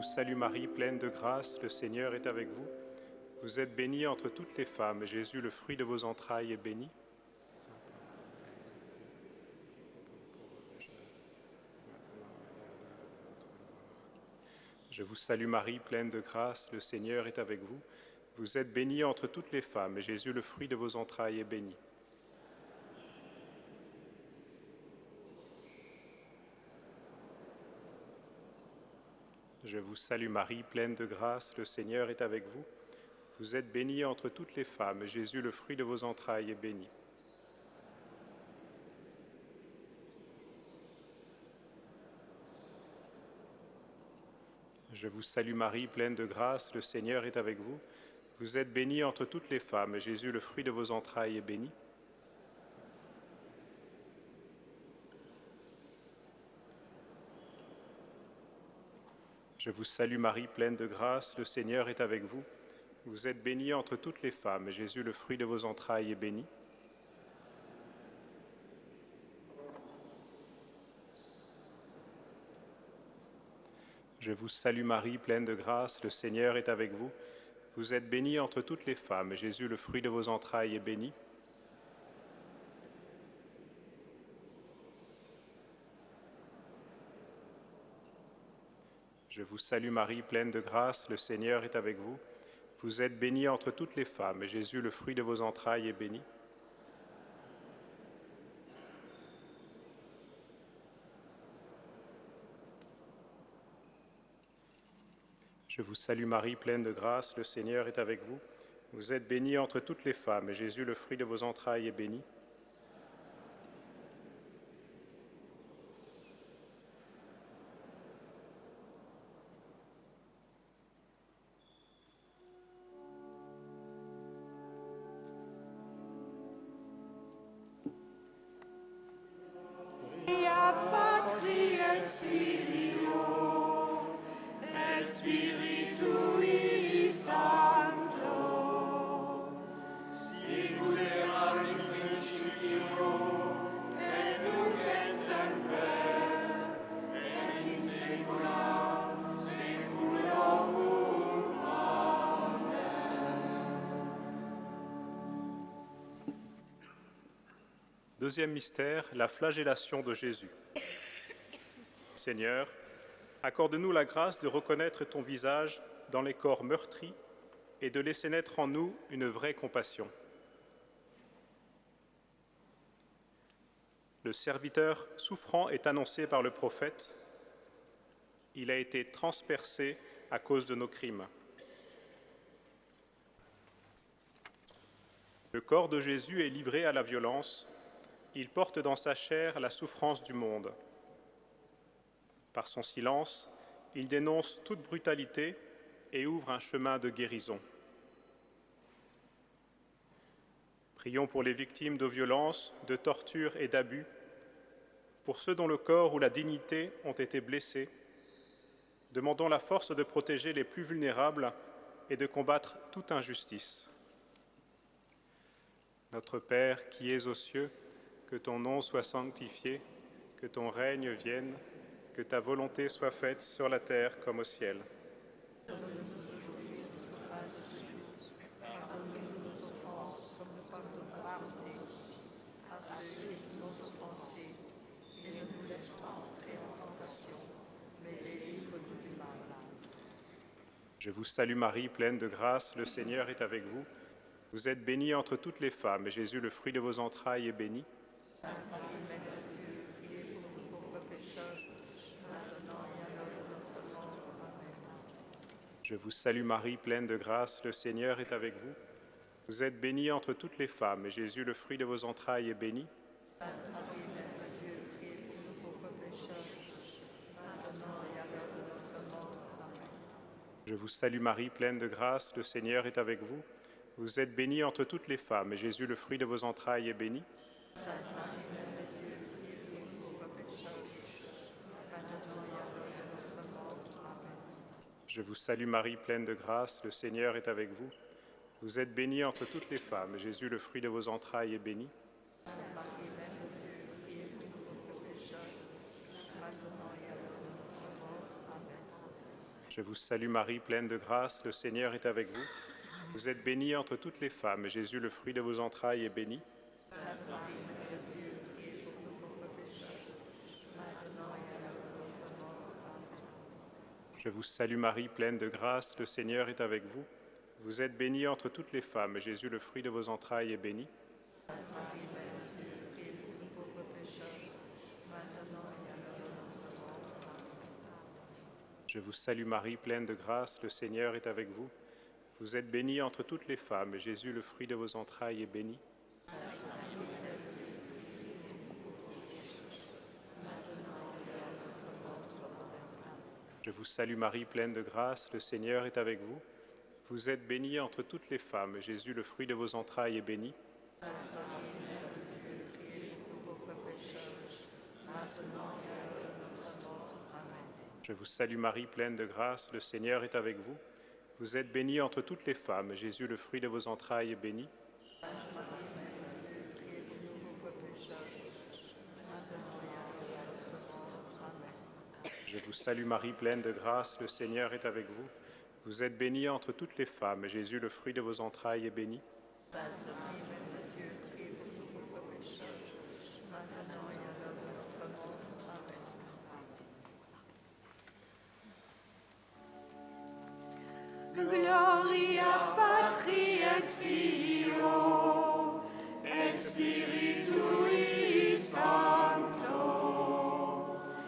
vous salue Marie, pleine de grâce, le Seigneur est avec vous. Vous êtes bénie entre toutes les femmes, et Jésus, le fruit de vos entrailles, est béni. Je vous salue Marie, pleine de grâce, le Seigneur est avec vous. Vous êtes bénie entre toutes les femmes, et Jésus, le fruit de vos entrailles, est béni. Je vous salue Marie, pleine de grâce, le Seigneur est avec vous. Vous êtes bénie entre toutes les femmes, et Jésus, le fruit de vos entrailles, est béni. Je vous salue Marie, pleine de grâce, le Seigneur est avec vous. Vous êtes bénie entre toutes les femmes, et Jésus, le fruit de vos entrailles, est béni. Je vous salue Marie, pleine de grâce, le Seigneur est avec vous. Vous êtes bénie entre toutes les femmes, et Jésus, le fruit de vos entrailles, est béni. Je vous salue Marie, pleine de grâce, le Seigneur est avec vous. Vous êtes bénie entre toutes les femmes, et Jésus, le fruit de vos entrailles, est béni. Je vous salue Marie, pleine de grâce, le Seigneur est avec vous. Vous êtes bénie entre toutes les femmes, et Jésus, le fruit de vos entrailles, est béni. Je vous salue Marie, pleine de grâce, le Seigneur est avec vous. Vous êtes bénie entre toutes les femmes, et Jésus, le fruit de vos entrailles, est béni. Patri et Filio et Spiritui Sancto, sicut erat in principio et nunc et semper et in saecula saeculorum. Amen. Deuxième mystère, la flagellation de Jésus. Seigneur, accorde-nous la grâce de reconnaître ton visage dans les corps meurtris et de laisser naître en nous une vraie compassion. Le serviteur souffrant est annoncé par le prophète. Il a été transpercé à cause de nos crimes. Le corps de Jésus est livré à la violence. Il porte dans sa chair la souffrance du monde. Par son silence, il dénonce toute brutalité et ouvre un chemin de guérison. Prions pour les victimes de violences, de tortures et d'abus, pour ceux dont le corps ou la dignité ont été blessés. Demandons la force de protéger les plus vulnérables et de combattre toute injustice. Notre Père qui es aux cieux, que ton nom soit sanctifié, que ton règne vienne, que ta volonté soit faite sur la terre comme au ciel. Donne-nous aujourd'hui notre pain de ce jour. Pardonne-nous nos offenses, comme nous pardonnons aussi à ceux qui nous ont offensés. Et ne nous laisse pas entrer en tentation, mais délivre-nous du mal. Je vous salue Marie, pleine de grâce, le Seigneur est avec vous. Vous êtes bénie entre toutes les femmes, et Jésus, le fruit de vos entrailles, est béni. Sainte Marie, Mère de Dieu, priez pour nous pauvres pécheurs, maintenant et à l'heure de notre mort. Amen. Je vous salue Marie, pleine de grâce, le Seigneur est avec vous. Vous êtes bénie entre toutes les femmes, et Jésus, le fruit de vos entrailles, est béni. Sainte Marie, Mère de Dieu, priez pour nous pauvres pécheurs, maintenant et à l'heure de notre mort. Amen. Je vous salue Marie, pleine de grâce, le Seigneur est avec vous. Vous êtes bénie entre toutes les femmes, et Jésus, le fruit de vos entrailles, est béni. Sainte Marie, Mère de Dieu, priez pour nous pauvres pécheurs, maintenant et à l'heure de notre mort. Amen. Je vous salue Marie, pleine de grâce, le Seigneur est avec vous. Vous êtes bénie entre toutes les femmes, et Jésus, le fruit de vos entrailles, est béni. Sainte Marie, Mère de Dieu, priez pour nous pauvres pécheurs, maintenant et à l'heure de notre mort. Amen. Je Je vous salue Marie, pleine de grâce, le Seigneur est avec vous. Vous êtes bénie entre toutes les femmes, et Jésus, le fruit de vos entrailles, est béni. Je vous salue Marie, pleine de grâce, le Seigneur est avec vous. Vous êtes bénie entre toutes les femmes, et Jésus, le fruit de vos entrailles, est béni. Je vous salue Marie, pleine de grâce, le Seigneur est avec vous. Vous êtes bénie entre toutes les femmes, et Jésus, le fruit de vos entrailles, est béni. Je vous salue Marie, pleine de grâce, le Seigneur est avec vous. Vous êtes bénie entre toutes les femmes, et Jésus, le fruit de vos entrailles, est béni. Je vous salue Marie, pleine de grâce, le Seigneur est avec vous. Vous êtes bénie entre toutes les femmes, et Jésus, le fruit de vos entrailles, est béni. Je vous salue Marie, pleine de grâce, le Seigneur est avec vous. Vous êtes bénie entre toutes les femmes, et Jésus, le fruit de vos entrailles, est béni. Gloria Patri et Filio et Spiritui Sancto,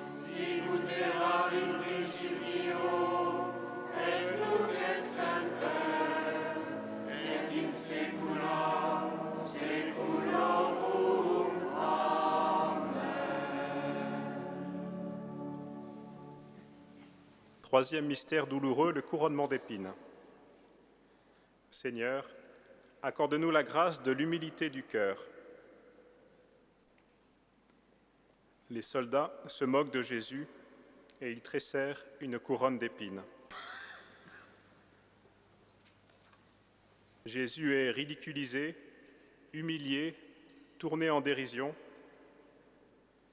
sicut erat in principio et nunc et semper et in saecula saeculorum. Troisième mystère douloureux, le couronnement d'épines. Seigneur, accorde-nous la grâce de l'humilité du cœur. Les soldats se moquent de Jésus et ils tressèrent une couronne d'épines. Jésus est ridiculisé, humilié, tourné en dérision.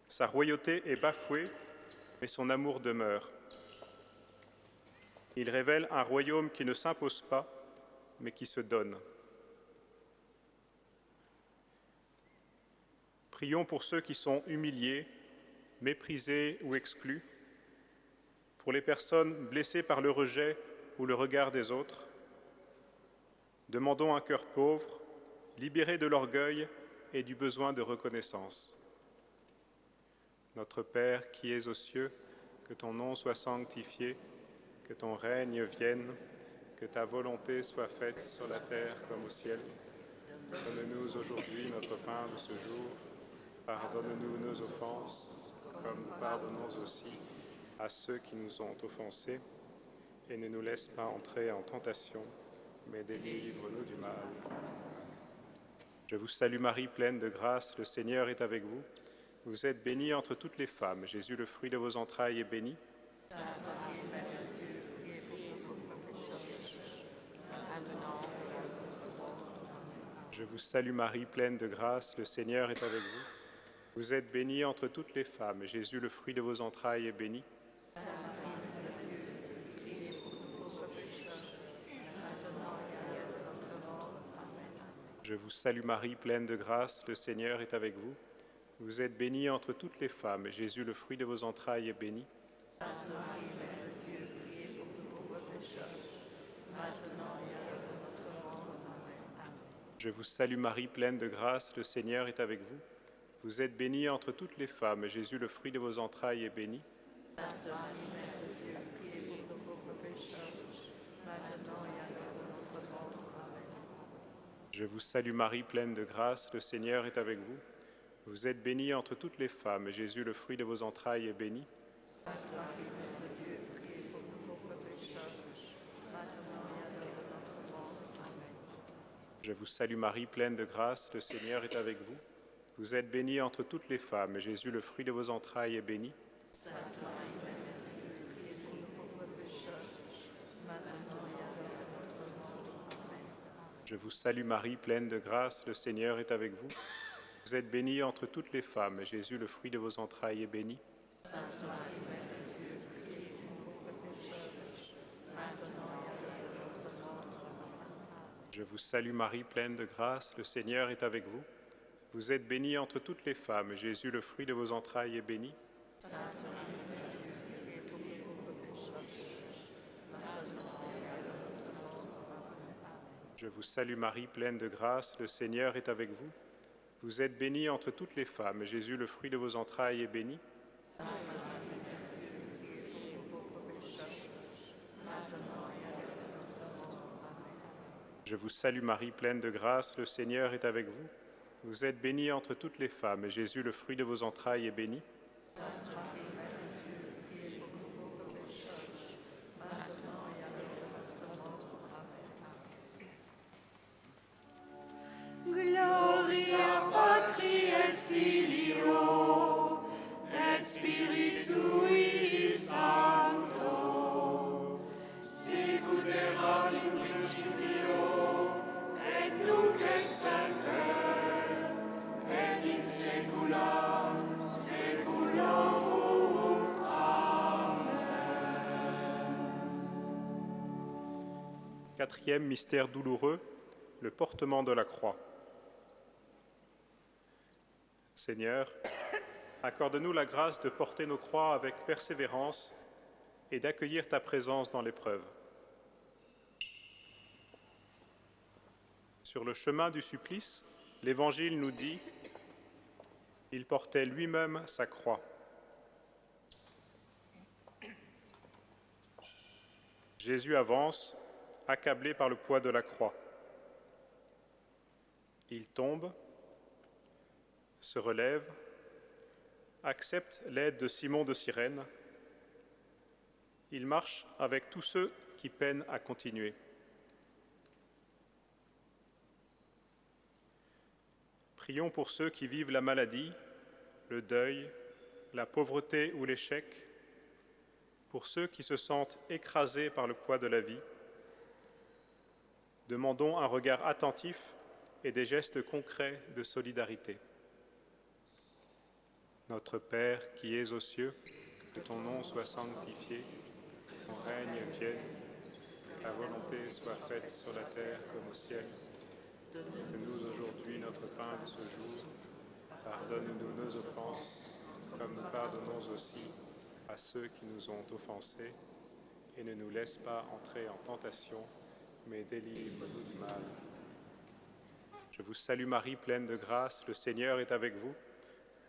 Sa royauté est bafouée, mais son amour demeure. Il révèle un royaume qui ne s'impose pas, mais qui se donne. Prions pour ceux qui sont humiliés, méprisés ou exclus, pour les personnes blessées par le rejet ou le regard des autres. Demandons un cœur pauvre, libéré de l'orgueil et du besoin de reconnaissance. Notre Père qui es aux cieux, que ton nom soit sanctifié, que ton règne vienne, que ta volonté soit faite sur la terre comme au ciel. Donne-nous aujourd'hui notre pain de ce jour. Pardonne-nous nos offenses, comme nous pardonnons aussi à ceux qui nous ont offensés. Et ne nous laisse pas entrer en tentation, mais délivre-nous du mal. Je vous salue Marie, pleine de grâce, le Seigneur est avec vous. Vous êtes bénie entre toutes les femmes. Jésus, le fruit de vos entrailles, est béni. Je vous salue Marie, pleine de grâce, le Seigneur est avec vous. Vous êtes bénie entre toutes les femmes, et Jésus, le fruit de vos entrailles, est béni. Je vous salue Marie, pleine de grâce, le Seigneur est avec vous. Vous êtes bénie entre toutes les femmes, et Jésus, le fruit de vos entrailles, est béni. Je vous salue Marie, pleine de grâce, le Seigneur est avec vous. Vous êtes bénie entre toutes les femmes, et Jésus, le fruit de vos entrailles, est béni. Je vous salue Marie, pleine de grâce, le Seigneur est avec vous. Vous êtes bénie entre toutes les femmes, et Jésus, le fruit de vos entrailles, est béni. Je vous salue Marie, pleine de grâce, le Seigneur est avec vous. Vous êtes bénie entre toutes les femmes, et Jésus, le fruit de vos entrailles, est béni. Je vous salue Marie, pleine de grâce, le Seigneur est avec vous. Vous êtes bénie entre toutes les femmes, et Jésus, le fruit de vos entrailles, est béni. Je vous salue Marie, pleine de grâce, le Seigneur est avec vous. Vous êtes bénie entre toutes les femmes, et Jésus, le fruit de vos entrailles, est béni. Je vous salue Marie, pleine de grâce, le Seigneur est avec vous. Vous êtes bénie entre toutes les femmes, et Jésus, le fruit de vos entrailles, est béni. Je vous salue Marie, pleine de grâce, le Seigneur est avec vous. Vous êtes bénie entre toutes les femmes, et Jésus, le fruit de vos entrailles, est béni. Gloria Patri et Filio et Spiritui Sancto, sicut erat in principio et nunc et semper et in saecula saeculorum. Quatrième mystère douloureux, le portement de la croix. Seigneur, accorde-nous la grâce de porter nos croix avec persévérance et d'accueillir ta présence dans l'épreuve. Sur le chemin du supplice, l'Évangile nous dit « Il portait lui-même sa croix ». Jésus avance, accablé par le poids de la croix. Il tombe, se relève, accepte l'aide de Simon de Cyrène. Il marche avec tous ceux qui peinent à continuer. Prions pour ceux qui vivent la maladie, le deuil, la pauvreté ou l'échec, pour ceux qui se sentent écrasés par le poids de la vie. Demandons un regard attentif et des gestes concrets de solidarité. Notre Père qui es aux cieux, que ton nom soit sanctifié, que ton règne vienne, que ta volonté soit faite sur la terre comme au ciel. Donne-nous aujourd'hui notre pain de ce jour. Pardonne-nous nos offenses, comme nous pardonnons aussi à ceux qui nous ont offensés. Et ne nous laisse pas entrer en tentation, mais délivre-nous du mal. Je vous salue Marie, pleine de grâce, le Seigneur est avec vous.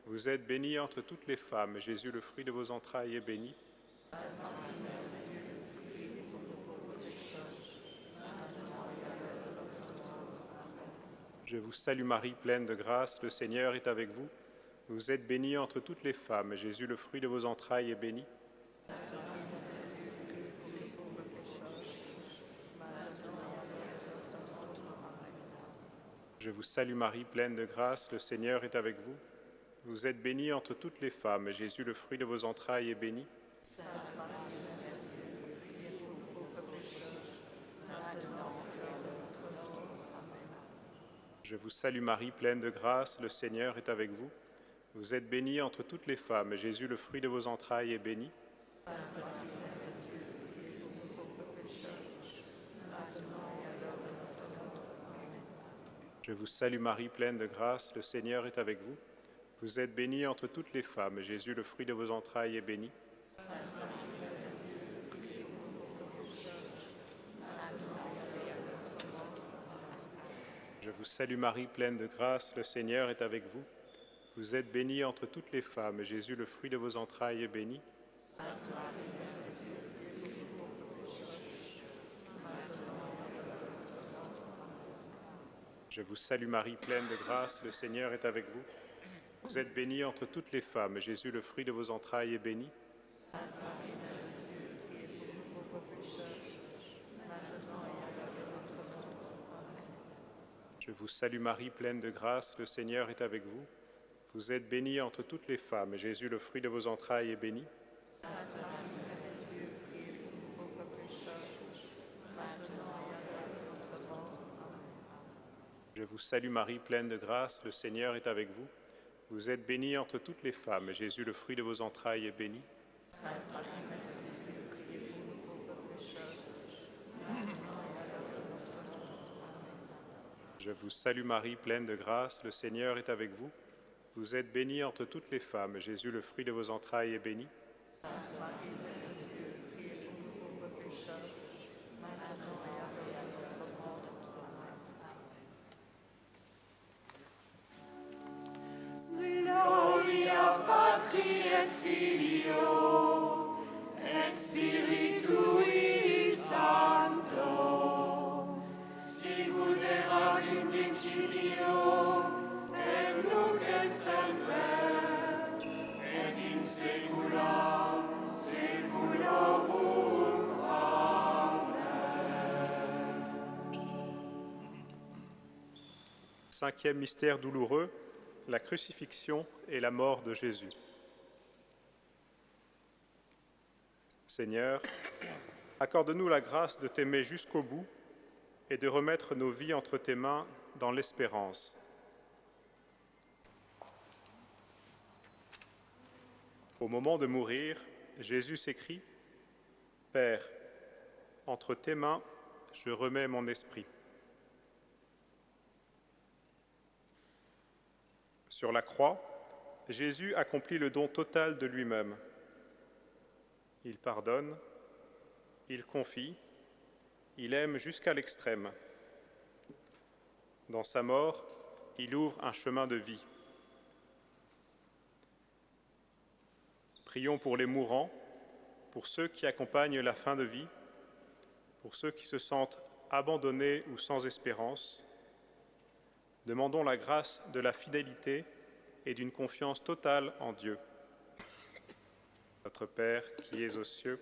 Vous êtes bénie entre toutes les femmes, et Jésus, le fruit de vos entrailles, est béni. Je vous salue Marie, pleine de grâce, le Seigneur est avec vous. Vous êtes bénie entre toutes les femmes, et Jésus, le fruit de vos entrailles, est béni. Je vous salue Marie, pleine de grâce, le Seigneur est avec vous. Vous êtes bénie entre toutes les femmes, et Jésus, le fruit de vos entrailles, est béni. Je vous salue Marie, pleine de grâce, le Seigneur est avec vous. Vous êtes bénie entre toutes les femmes, et Jésus, le fruit de vos entrailles, est béni. Je vous salue Marie, pleine de grâce, le Seigneur est avec vous. Vous êtes bénie entre toutes les femmes, et Jésus, le fruit de vos entrailles, est béni. Je vous salue Marie, pleine de grâce, le Seigneur est avec vous. Vous êtes bénie entre toutes les femmes, et Jésus, le fruit de vos entrailles, est béni. Je vous salue Marie, pleine de grâce, le Seigneur est avec vous. Vous êtes bénie entre toutes les femmes, et Jésus, le fruit de vos entrailles, est béni. Je vous salue Marie, pleine de grâce, le Seigneur est avec vous. Vous êtes bénie entre toutes les femmes, et Jésus, le fruit de vos entrailles, est béni. Je vous salue Marie, pleine de grâce, le Seigneur est avec vous. Vous êtes bénie entre toutes les femmes, et Jésus, le fruit de vos entrailles, est béni. Je vous salue Marie, pleine de grâce, le Seigneur est avec vous. Vous êtes bénie entre toutes les femmes, et Jésus, le fruit de vos entrailles, est béni. Gloria Patri et Filio et Spiritui Sancto, sicut erat in principio et nunc et semper et in saecula saeculorum. Cinquième mystère douloureux, la crucifixion et la mort de Jésus. Seigneur, accorde-nous la grâce de t'aimer jusqu'au bout et de remettre nos vies entre tes mains dans l'espérance. Au moment de mourir, Jésus s'écrie « Père, entre tes mains, je remets mon esprit ». Sur la croix, Jésus accomplit le don total de lui-même. Il pardonne, il confie, il aime jusqu'à l'extrême. Dans sa mort, il ouvre un chemin de vie. Prions pour les mourants, pour ceux qui accompagnent la fin de vie, pour ceux qui se sentent abandonnés ou sans espérance. Demandons la grâce de la fidélité et d'une confiance totale en Dieu. Notre Père qui es aux cieux,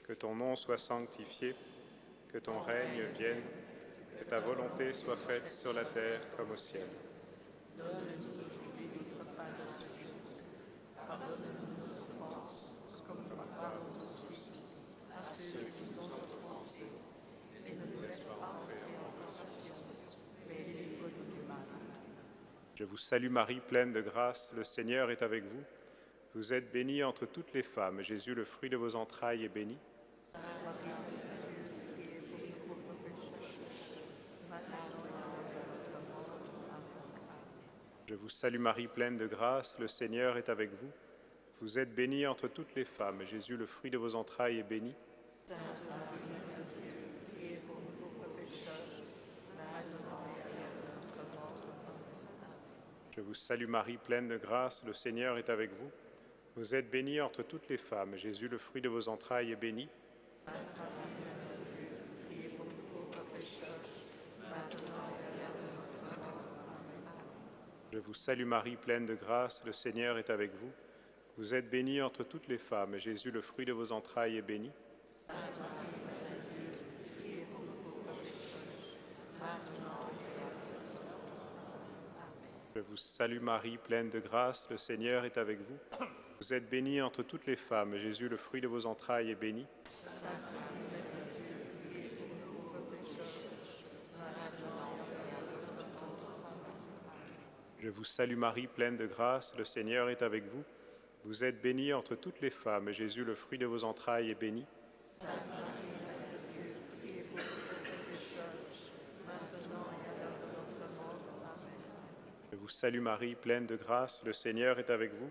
que ton nom soit sanctifié, que ton règne vienne, que ta volonté soit faite sur la terre comme au ciel. Donne-nous aujourd'hui notre pain de ce jour. Pardonne-nous nos offenses, comme nous pardonnons aussi à ceux qui nous ont offensés. Et ne nous laisse pas entrer en tentation, mais délivre-nous du mal. Je vous salue Marie, pleine de grâce, le Seigneur est avec vous. Vous êtes bénie entre toutes les femmes, Jésus, le fruit de vos entrailles, est béni. Sainte Marie, Mère de Dieu, priez pour nous pauvres pécheurs, maintenant et à l'heure de notre mort. Amen. Je vous salue Marie, pleine de grâce, le Seigneur est avec vous. Vous êtes bénie entre toutes les femmes, Jésus, le fruit de vos entrailles, est béni. Sainte Marie, Mère de Dieu, priez pour nous pauvres pécheurs, maintenant et à l'heure de notre mort. Amen. Je vous salue Marie, pleine de grâce, le Seigneur est avec vous. Vous êtes bénie entre toutes les femmes, Jésus, le fruit de vos entrailles, est béni. Sainte Marie, Mère de Dieu, priez pour nous pauvres pécheurs, maintenant et à l'heure de notre mort. Amen. Je vous salue Marie, pleine de grâce, le Seigneur est avec vous. Vous êtes bénie entre toutes les femmes, Jésus, le fruit de vos entrailles, est béni. Sainte Marie, Mère de Dieu, priez pour nous pauvres pécheurs, maintenant et à l'heure de notre mort. Amen. Je vous salue Marie, pleine de grâce, le Seigneur est avec vous. Vous êtes bénie entre toutes les femmes, Jésus, le fruit de vos entrailles, est béni. Sainte Marie, Mère de Dieu, priez pour nous pauvres pécheurs, maintenant et à l'heure de notre mort. Amen. Je vous salue Marie, pleine de grâce, le Seigneur est avec vous. Vous êtes bénie entre toutes les femmes, Jésus, le fruit de vos entrailles, est béni. Sainte Marie, Mère de Dieu, priez pour nous pauvres pécheurs, maintenant et à l'heure de notre mort. Amen. Je vous salue Marie, pleine de grâce, le Seigneur est avec vous.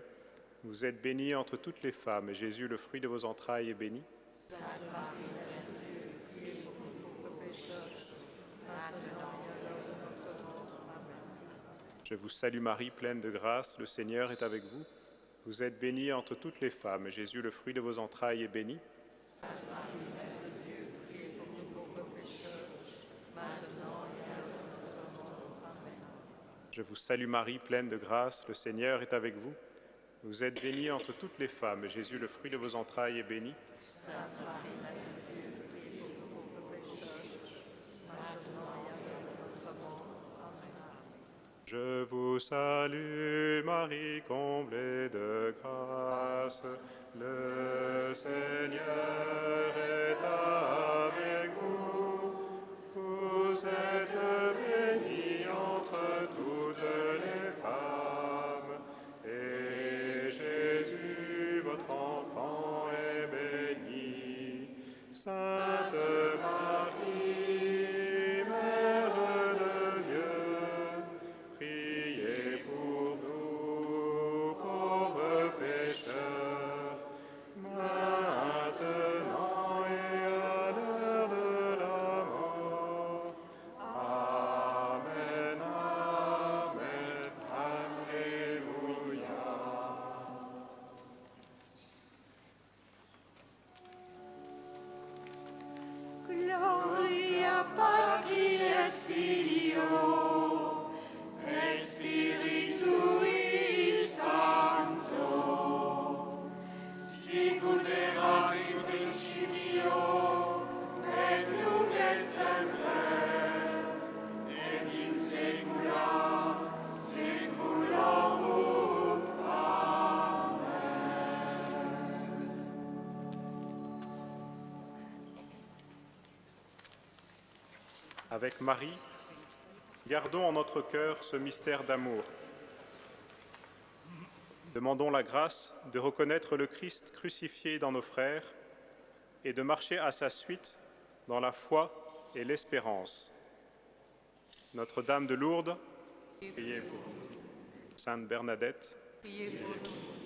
Vous êtes bénie entre toutes les femmes, Jésus, le fruit de vos entrailles, est béni. Sainte Marie, Mère de Dieu, priez pour nous pauvres pécheurs, maintenant et à l'heure de notre mort. Amen. Je vous salue Marie, pleine de grâce, le Seigneur est avec vous. Vous êtes bénie entre toutes les femmes, Jésus, le fruit de vos entrailles, est béni. Sainte Marie, Mère de Dieu, priez pour nous pauvres pécheurs, maintenant et à l'heure de notre mort. Amen. Je vous salue Marie, pleine de grâce, le Seigneur est avec vous. Vous êtes bénie entre toutes les femmes, Jésus, le fruit de vos entrailles, est béni. Sainte Marie, Mère de Dieu, priez pour nous pauvres pécheurs, maintenant et à l'heure de notre mort. Amen. Je vous salue Marie, comblée de grâce, le Seigneur est avec vous. Vous êtes bénie entre toutes les femmes, et Jésus, votre enfant, est béni. Sainte Marie, Mère de Dieu, Avec Marie, gardons en notre cœur ce mystère d'amour. Demandons la grâce de reconnaître le Christ crucifié dans nos frères et de marcher à sa suite dans la foi et l'espérance. Notre-Dame de Lourdes, priez pour nous. Sainte Bernadette, Priez pour nous.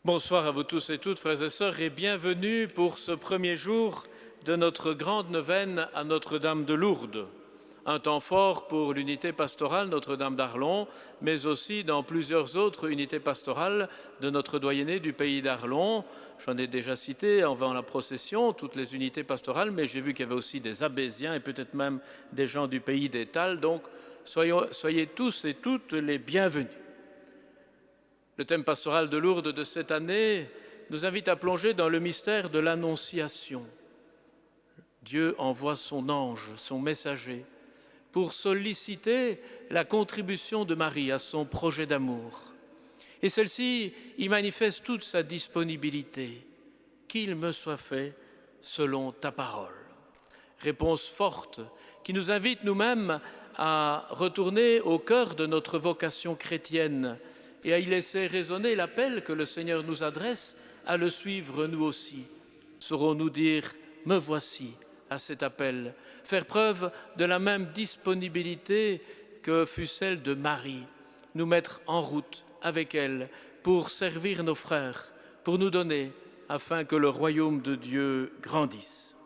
Bonsoir à vous tous et toutes, frères et sœurs, et bienvenue pour ce premier jour de notre grande neuvaine à Notre-Dame de Lourdes. Un temps fort pour l'unité pastorale Notre-Dame d'Arlon, mais aussi dans plusieurs autres unités pastorales de notre doyenné du pays d'Arlon. J'en ai déjà cité avant la procession, toutes les unités pastorales, mais j'ai vu qu'il y avait aussi des Abésiens et peut-être même des gens du pays d'Étal. Donc, soyez tous et toutes les bienvenus. Le thème pastoral de Lourdes de cette année nous invite à plonger dans le mystère de l'Annonciation. Dieu envoie son ange, son messager, pour solliciter la contribution de Marie à son projet d'amour. Et celle-ci y manifeste toute sa disponibilité. Qu'il me soit fait selon ta parole. Réponse forte qui nous invite nous-mêmes à retourner au cœur de notre vocation chrétienne et à y laisser résonner l'appel que le Seigneur nous adresse à le suivre nous aussi. Saurons-nous dire « Me voici » à cet appel, faire preuve de la même disponibilité que fut celle de Marie, nous mettre en route avec elle pour servir nos frères, pour nous donner afin que le royaume de Dieu grandisse.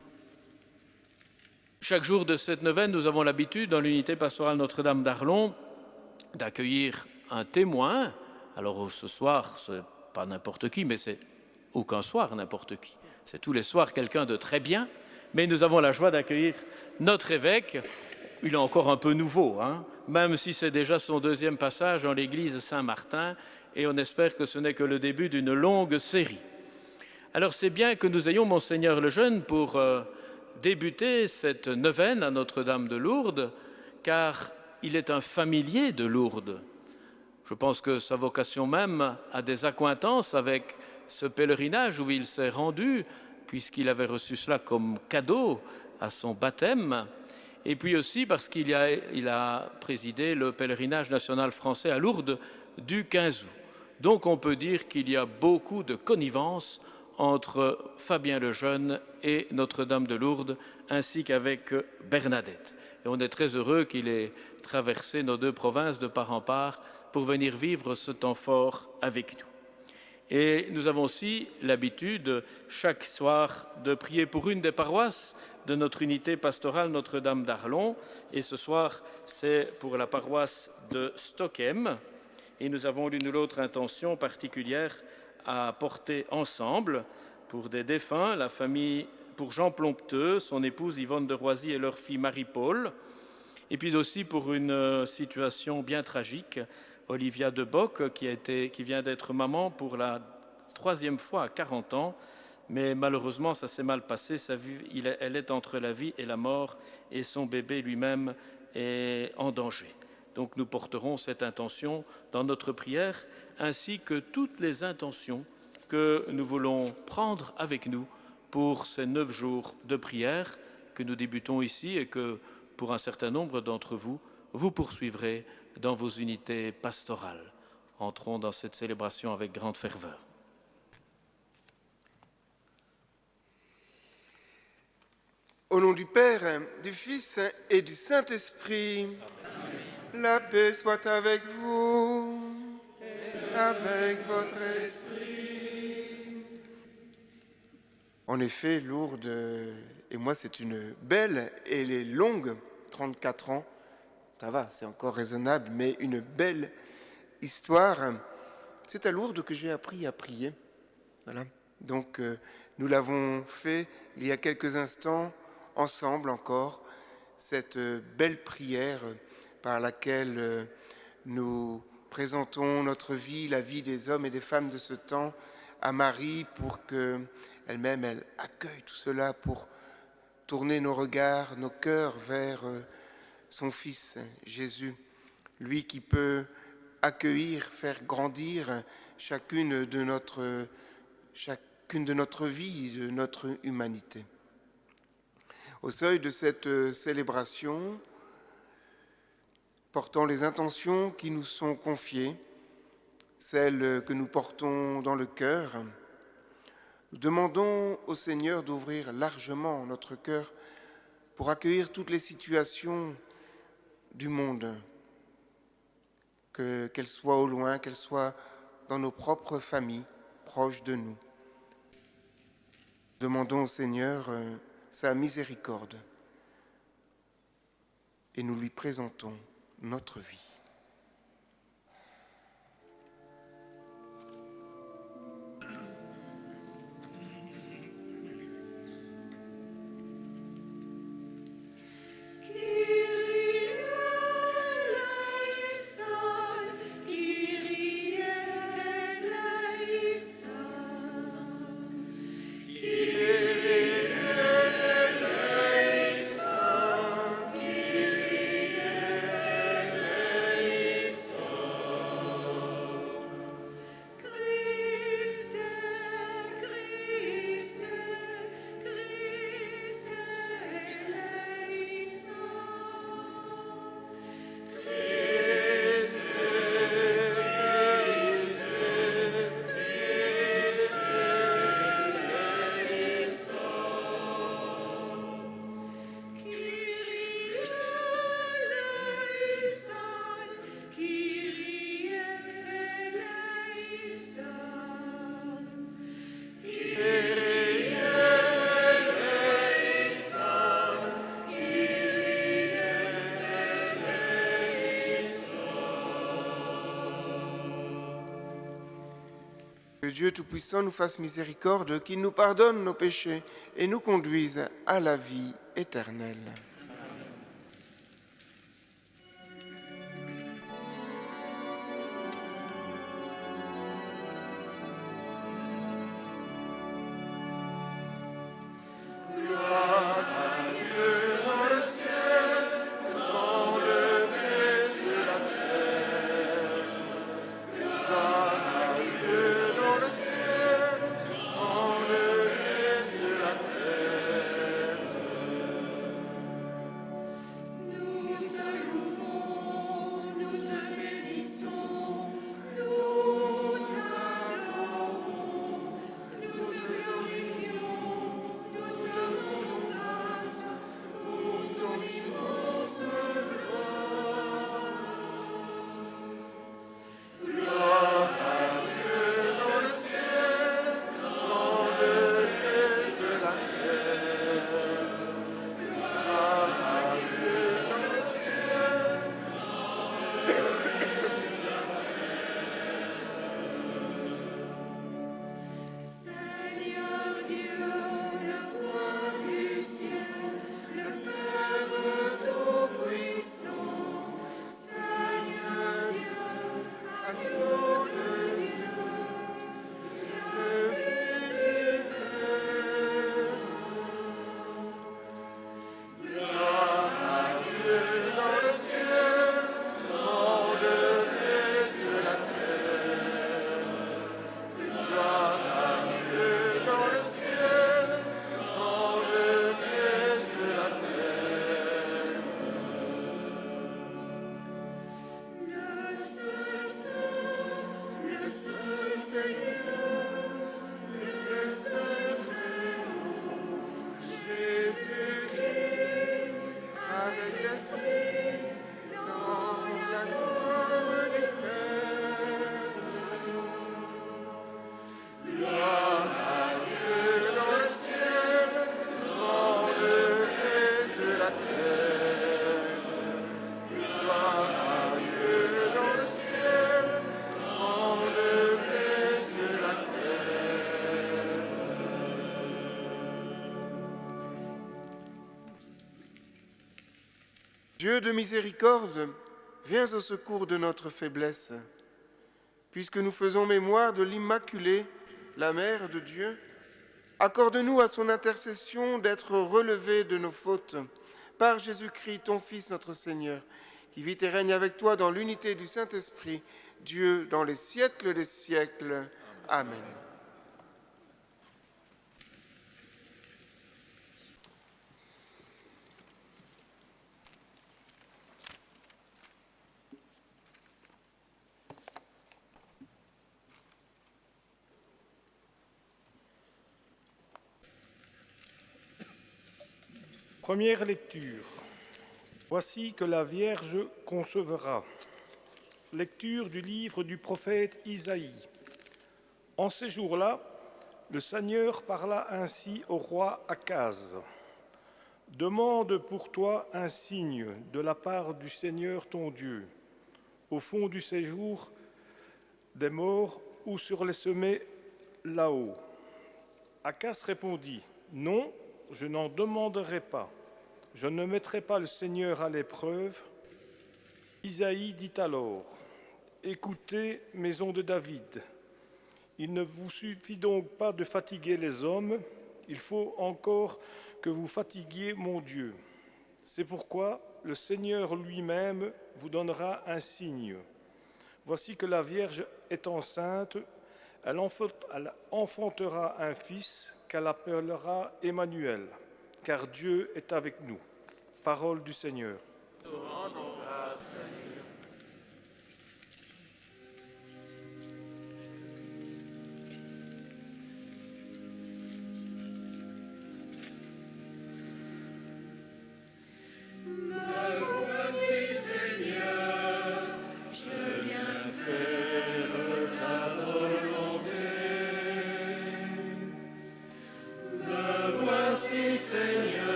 Chaque jour de cette neuvaine, nous avons l'habitude, dans l'unité pastorale Notre-Dame d'Arlon, d'accueillir un témoin. Alors ce soir, ce n'est pas n'importe qui, mais c'est aucun soir n'importe qui. C'est tous les soirs quelqu'un de très bien, mais nous avons la joie d'accueillir notre évêque. Il est encore un peu nouveau, même si c'est déjà son deuxième passage dans l'église Saint-Martin, et on espère que ce n'est que le début d'une longue série. Alors c'est bien que nous ayons Monseigneur Lejeune pour débuter cette neuvaine à Notre-Dame de Lourdes, car il est un familier de Lourdes. Je pense que sa vocation même a des accointances avec ce pèlerinage où il s'est rendu, puisqu'il avait reçu cela comme cadeau à son baptême, et puis aussi parce qu'il a présidé le pèlerinage national français à Lourdes du 15 août. Donc on peut dire qu'il y a beaucoup de connivence entre Fabien Lejeune et Notre-Dame de Lourdes, ainsi qu'avec Bernadette. Et on est très heureux qu'il ait traversé nos deux provinces de part en part pour venir vivre ce temps fort avec nous. Et nous avons aussi l'habitude, chaque soir, de prier pour une des paroisses de notre unité pastorale Notre-Dame d'Arlon. Et ce soir, c'est pour la paroisse de Stockhem. Et nous avons l'une ou l'autre intention particulière à porter ensemble pour des défunts, la famille, pour Jean Plompteux, son épouse Yvonne de Roisy et leur fille Marie-Paul. Et puis aussi pour une situation bien tragique, Olivia de Bock, qui vient d'être maman pour la 3e fois à 40 ans, mais malheureusement ça s'est mal passé, elle est entre la vie et la mort et son bébé lui-même est en danger. Donc nous porterons cette intention dans notre prière, ainsi que toutes les intentions que nous voulons prendre avec nous pour ces 9 jours de prière que nous débutons ici et que pour un certain nombre d'entre vous, vous poursuivrez dans vos unités pastorales. Entrons dans cette célébration avec grande ferveur. Au nom du Père, du Fils et du Saint-Esprit, la paix soit avec vous, avec votre esprit. En effet, Lourdes, et moi c'est une belle et elle est longue, 34 ans, ça va, c'est encore raisonnable, mais une belle histoire. C'est à Lourdes que j'ai appris à prier. Voilà. Donc nous l'avons fait il y a quelques instants, ensemble encore, cette belle prière par laquelle nous présentons notre vie, la vie des hommes et des femmes de ce temps à Marie pour qu'elle-même, elle accueille tout cela, pour tourner nos regards, nos cœurs vers son Fils Jésus, lui qui peut accueillir, faire grandir chacune de notre vie, de notre humanité. Au seuil de cette célébration, portant les intentions qui nous sont confiées, celles que nous portons dans le cœur, nous demandons au Seigneur d'ouvrir largement notre cœur pour accueillir toutes les situations du monde, qu'elles soient au loin, qu'elles soient dans nos propres familles, proches de nous. Demandons au Seigneur sa miséricorde et nous lui présentons notre vie. Que Dieu Tout-Puissant nous fasse miséricorde, qu'il nous pardonne nos péchés et nous conduise à la vie éternelle. Dieu de miséricorde, viens au secours de notre faiblesse. Puisque nous faisons mémoire de l'Immaculée, la Mère de Dieu, accorde-nous à son intercession d'être relevés de nos fautes par Jésus-Christ, ton Fils, notre Seigneur, qui vit et règne avec toi dans l'unité du Saint-Esprit, Dieu, dans les siècles des siècles. Amen. Première lecture. Voici que la Vierge concevra. Lecture du livre du prophète Isaïe. En ces jours-là, le Seigneur parla ainsi au roi Akaz. Demande pour toi un signe de la part du Seigneur ton Dieu, au fond du séjour des morts ou sur les sommets là-haut. Akaz répondit, non, je n'en demanderai pas. Je ne mettrai pas le Seigneur à l'épreuve. Isaïe dit alors, écoutez, maison de David, il ne vous suffit donc pas de fatiguer les hommes, il faut encore que vous fatiguiez mon Dieu. C'est pourquoi le Seigneur lui-même vous donnera un signe. Voici que la Vierge est enceinte, elle enfantera un fils qu'elle appellera Emmanuel, car Dieu est avec nous. Parole du Seigneur. Nous rendons grâce, Seigneur.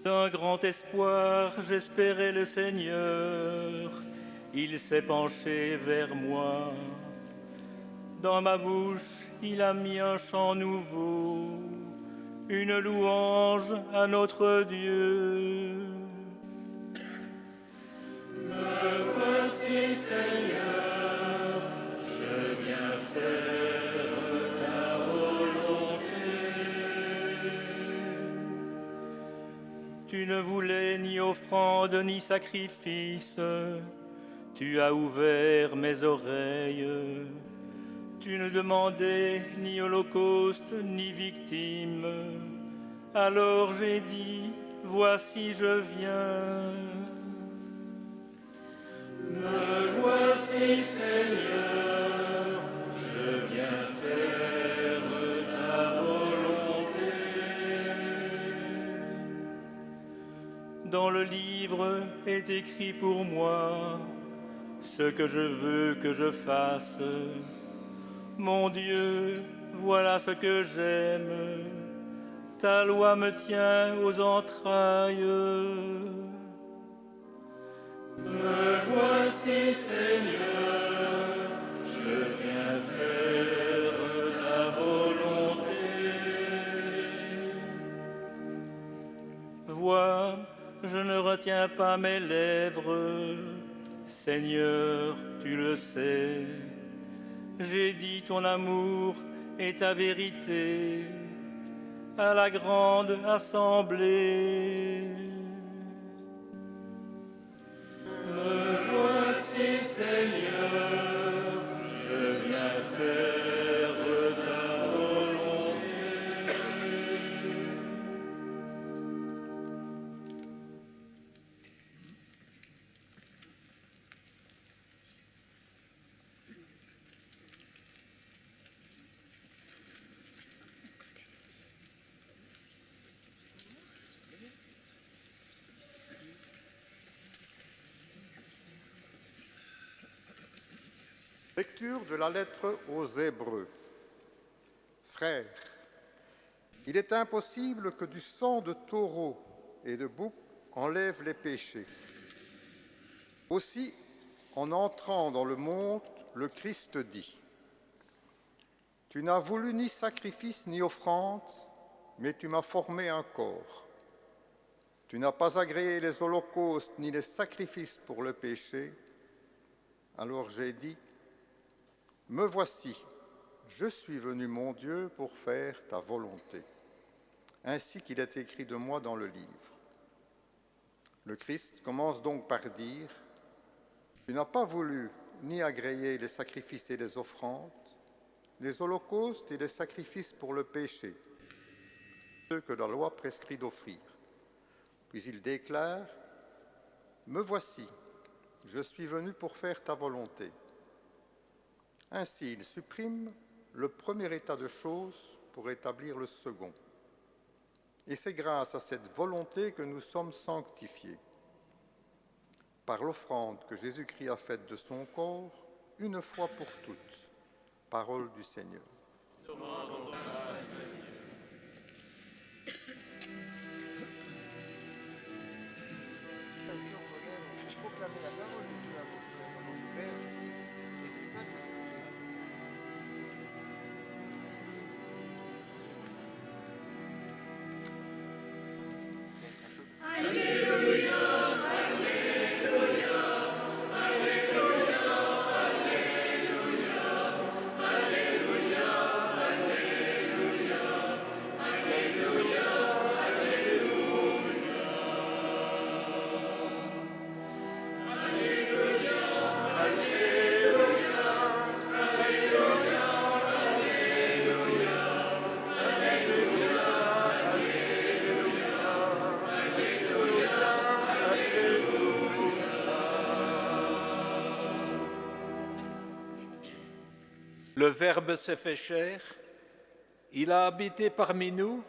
D'un grand espoir, j'espérais le Seigneur. Il s'est penché vers moi. Dans ma bouche, il a mis un chant nouveau, une louange à notre Dieu. Me voici, Seigneur, je viens faire ta volonté. Tu ne voulais ni offrande ni sacrifice, tu as ouvert mes oreilles. Tu ne demandais ni holocauste ni victime. Alors j'ai dit, voici je viens. Me voici, Seigneur, je viens faire ta volonté. Dans le livre est écrit pour moi ce que je veux que je fasse. Mon Dieu, voilà ce que j'aime, ta loi me tient aux entrailles. Me voici, Seigneur, je viens faire ta volonté. Vois, je ne retiens pas mes lèvres, Seigneur, tu le sais. J'ai dit ton amour et ta vérité à la grande assemblée. Me voici, Seigneur, je viens faire ta volonté. Lecture de la lettre aux Hébreux. Frères, il est impossible que du sang de taureau et de bouc enlève les péchés. Aussi, en entrant dans le monde, le Christ dit : Tu n'as voulu ni sacrifice ni offrande, mais tu m'as formé un corps. Tu n'as pas agréé les holocaustes ni les sacrifices pour le péché. Alors j'ai dit, me voici, je suis venu, mon Dieu, pour faire ta volonté, ainsi qu'il est écrit de moi dans le livre. Le Christ commence donc par dire, tu n'as pas voulu ni agréer les sacrifices et les offrandes, les holocaustes et les sacrifices pour le péché, ceux que la loi prescrit d'offrir. Puis il déclare, me voici, je suis venu pour faire ta volonté. Ainsi, il supprime le premier état de choses pour établir le second. Et c'est grâce à cette volonté que nous sommes sanctifiés, par l'offrande que Jésus-Christ a faite de son corps, une fois pour toutes. Parole du Seigneur. Proclamer la parole de Dieu à vos frères, au nom du Père, du Fils et du Saint-Esprit. Le Verbe s'est fait chair, il a habité parmi nous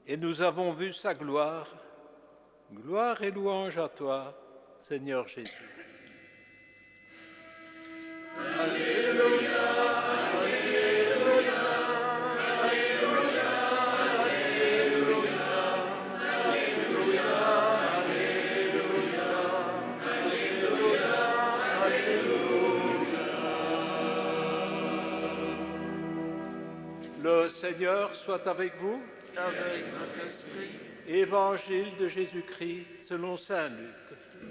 et nous avons vu sa gloire. Gloire et louange à toi, Seigneur Jésus. Le Seigneur soit avec vous. Avec votre esprit, Évangile de Jésus-Christ selon saint Luc.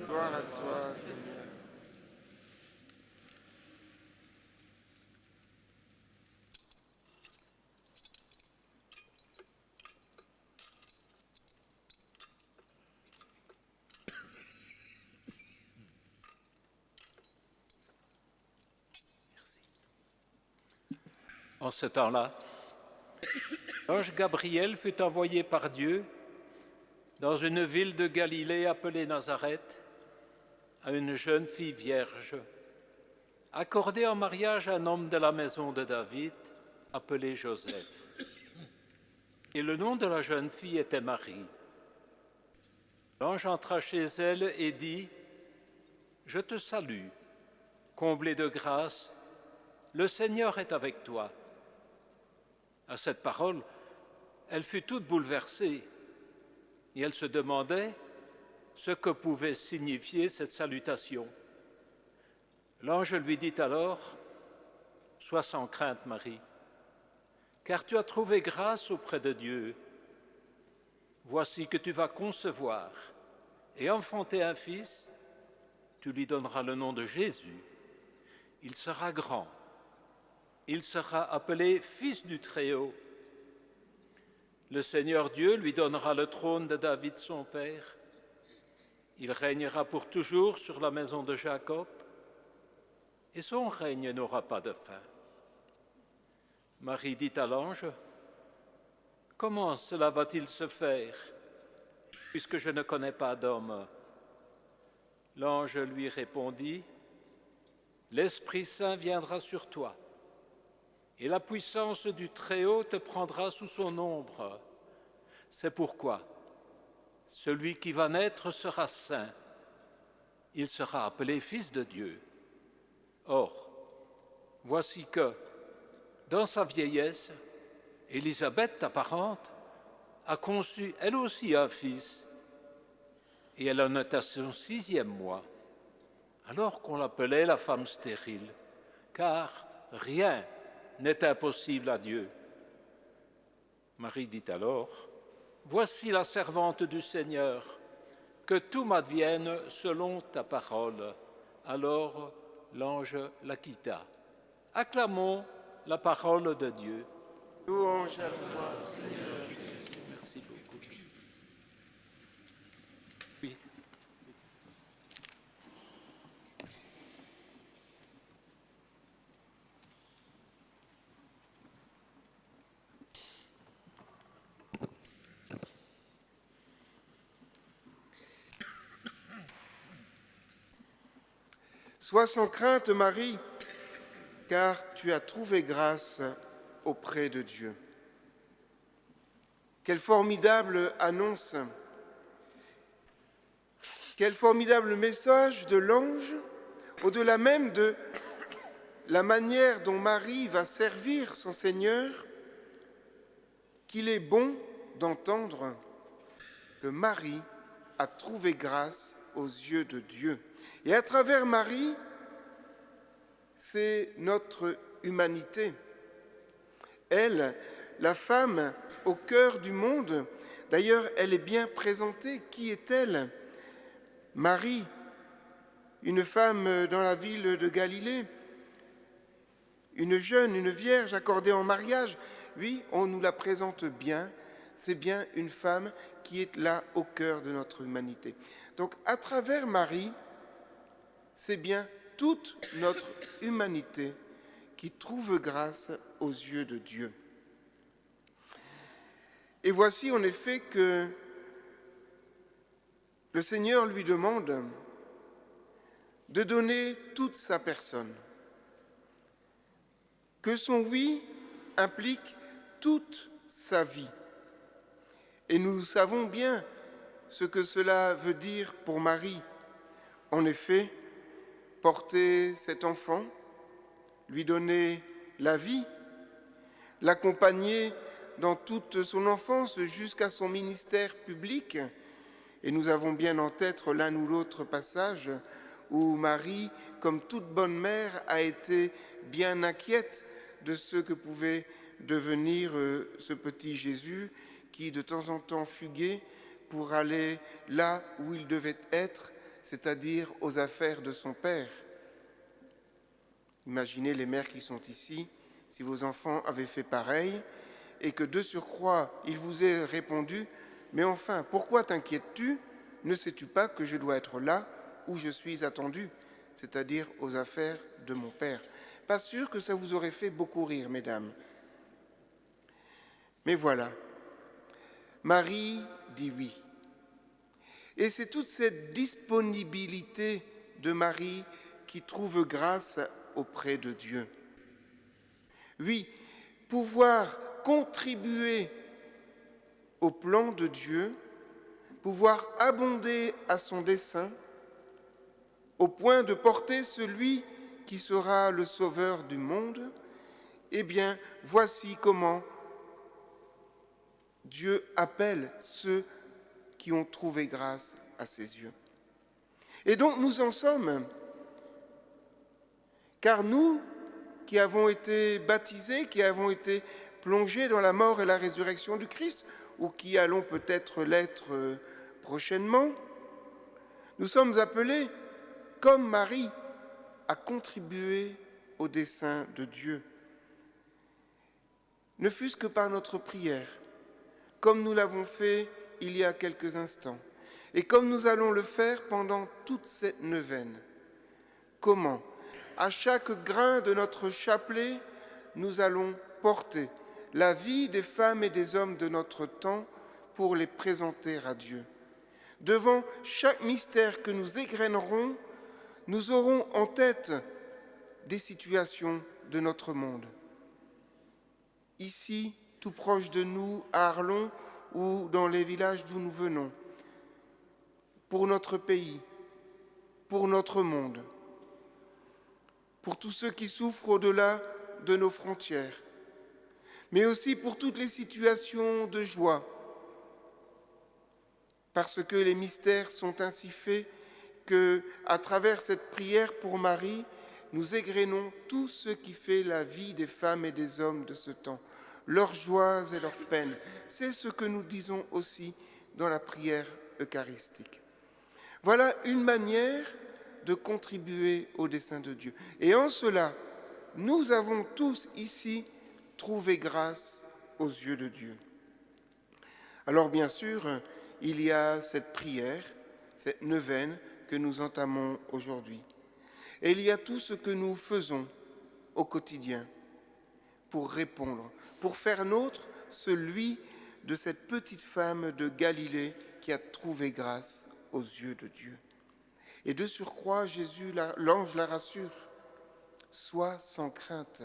gloire à toi, Seigneur. En ce temps-là, l'ange Gabriel fut envoyé par Dieu dans une ville de Galilée appelée Nazareth à une jeune fille vierge, accordée en mariage à un homme de la maison de David appelé Joseph. Et le nom de la jeune fille était Marie. L'ange entra chez elle et dit, « Je te salue, comblée de grâce, le Seigneur est avec toi. » À cette parole, elle fut toute bouleversée et elle se demandait ce que pouvait signifier cette salutation. L'ange lui dit alors, « Sois sans crainte, Marie, car tu as trouvé grâce auprès de Dieu. Voici que tu vas concevoir et enfanter un fils, tu lui donneras le nom de Jésus. Il sera grand. Il sera appelé Fils du Très-Haut. Le Seigneur Dieu lui donnera le trône de David son père. Il régnera pour toujours sur la maison de Jacob, et son règne n'aura pas de fin. » Marie dit à l'ange, « Comment cela va-t-il se faire, puisque je ne connais pas d'homme ?» L'ange lui répondit, « L'Esprit Saint viendra sur toi, et la puissance du Très-Haut te prendra sous son ombre. C'est pourquoi celui qui va naître sera saint. Il sera appelé Fils de Dieu. Or, voici que, dans sa vieillesse, Élisabeth, ta parente, a conçu elle aussi un fils, et elle en est à son 6e mois, alors qu'on l'appelait la femme stérile, car rien n'est impossible à Dieu. Marie dit alors, « Voici la servante du Seigneur, que tout m'advienne selon ta parole. » Alors l'ange la quitta. Acclamons la parole de Dieu. Louange à toi, Seigneur. Merci beaucoup. Oui. Sois sans crainte, Marie, car tu as trouvé grâce auprès de Dieu. Quelle formidable annonce, quel formidable message de l'ange, au-delà même de la manière dont Marie va servir son Seigneur, qu'il est bon d'entendre que Marie a trouvé grâce aux yeux de Dieu. Et à travers Marie, c'est notre humanité. Elle, la femme au cœur du monde, d'ailleurs, elle est bien présentée. Qui est-elle? Marie, une femme dans la ville de Galilée, une jeune, une vierge accordée en mariage. Oui, on nous la présente bien. C'est bien une femme qui est là au cœur de notre humanité. Donc, à travers Marie, c'est bien toute notre humanité qui trouve grâce aux yeux de Dieu. Et voici en effet que le Seigneur lui demande de donner toute sa personne, que son oui implique toute sa vie. Et nous savons bien ce que cela veut dire pour Marie. En effet, porter cet enfant, lui donner la vie, l'accompagner dans toute son enfance jusqu'à son ministère public. Et nous avons bien en tête l'un ou l'autre passage où Marie, comme toute bonne mère, a été bien inquiète de ce que pouvait devenir ce petit Jésus qui de temps en temps fuguait pour aller là où il devait être, c'est-à-dire aux affaires de son père. Imaginez les mères qui sont ici, si vos enfants avaient fait pareil, et que de surcroît, il vous ait répondu « Mais enfin, pourquoi t'inquiètes-tu? Ne sais-tu pas que je dois être là où je suis attendu, c'est-à-dire aux affaires de mon père ?» Pas sûr que ça vous aurait fait beaucoup rire, mesdames. Mais voilà, Marie dit oui. Et c'est toute cette disponibilité de Marie qui trouve grâce auprès de Dieu. Oui, pouvoir contribuer au plan de Dieu, pouvoir abonder à son dessein, au point de porter celui qui sera le sauveur du monde, eh bien, voici comment Dieu appelle ceux qui ont trouvé grâce à ses yeux. Et donc nous en sommes, car nous qui avons été baptisés, qui avons été plongés dans la mort et la résurrection du Christ, ou qui allons peut-être l'être prochainement, nous sommes appelés, comme Marie, à contribuer au dessein de Dieu. Ne fût-ce que par notre prière, comme nous l'avons fait il y a quelques instants, et comme nous allons le faire pendant toute cette neuvaine. Comment? À chaque grain de notre chapelet, nous allons porter la vie des femmes et des hommes de notre temps pour les présenter à Dieu. Devant chaque mystère que nous égrènerons, nous aurons en tête des situations de notre monde. Ici, tout proche de nous, à Arlon ou dans les villages d'où nous venons, pour notre pays, pour notre monde, pour tous ceux qui souffrent au-delà de nos frontières, mais aussi pour toutes les situations de joie, parce que les mystères sont ainsi faits que, à travers cette prière pour Marie, nous égrénons tout ce qui fait la vie des femmes et des hommes de ce temps, leurs joies et leurs peines. C'est ce que nous disons aussi dans la prière eucharistique. Voilà une manière de contribuer au dessein de Dieu. Et en cela, nous avons tous ici trouvé grâce aux yeux de Dieu. Alors bien sûr, il y a cette prière, cette neuvaine que nous entamons aujourd'hui. Et il y a tout ce que nous faisons au quotidien pour répondre, pour faire nôtre celui de cette petite femme de Galilée qui a trouvé grâce aux yeux de Dieu. Et de surcroît, l'ange la rassure. Sois sans crainte.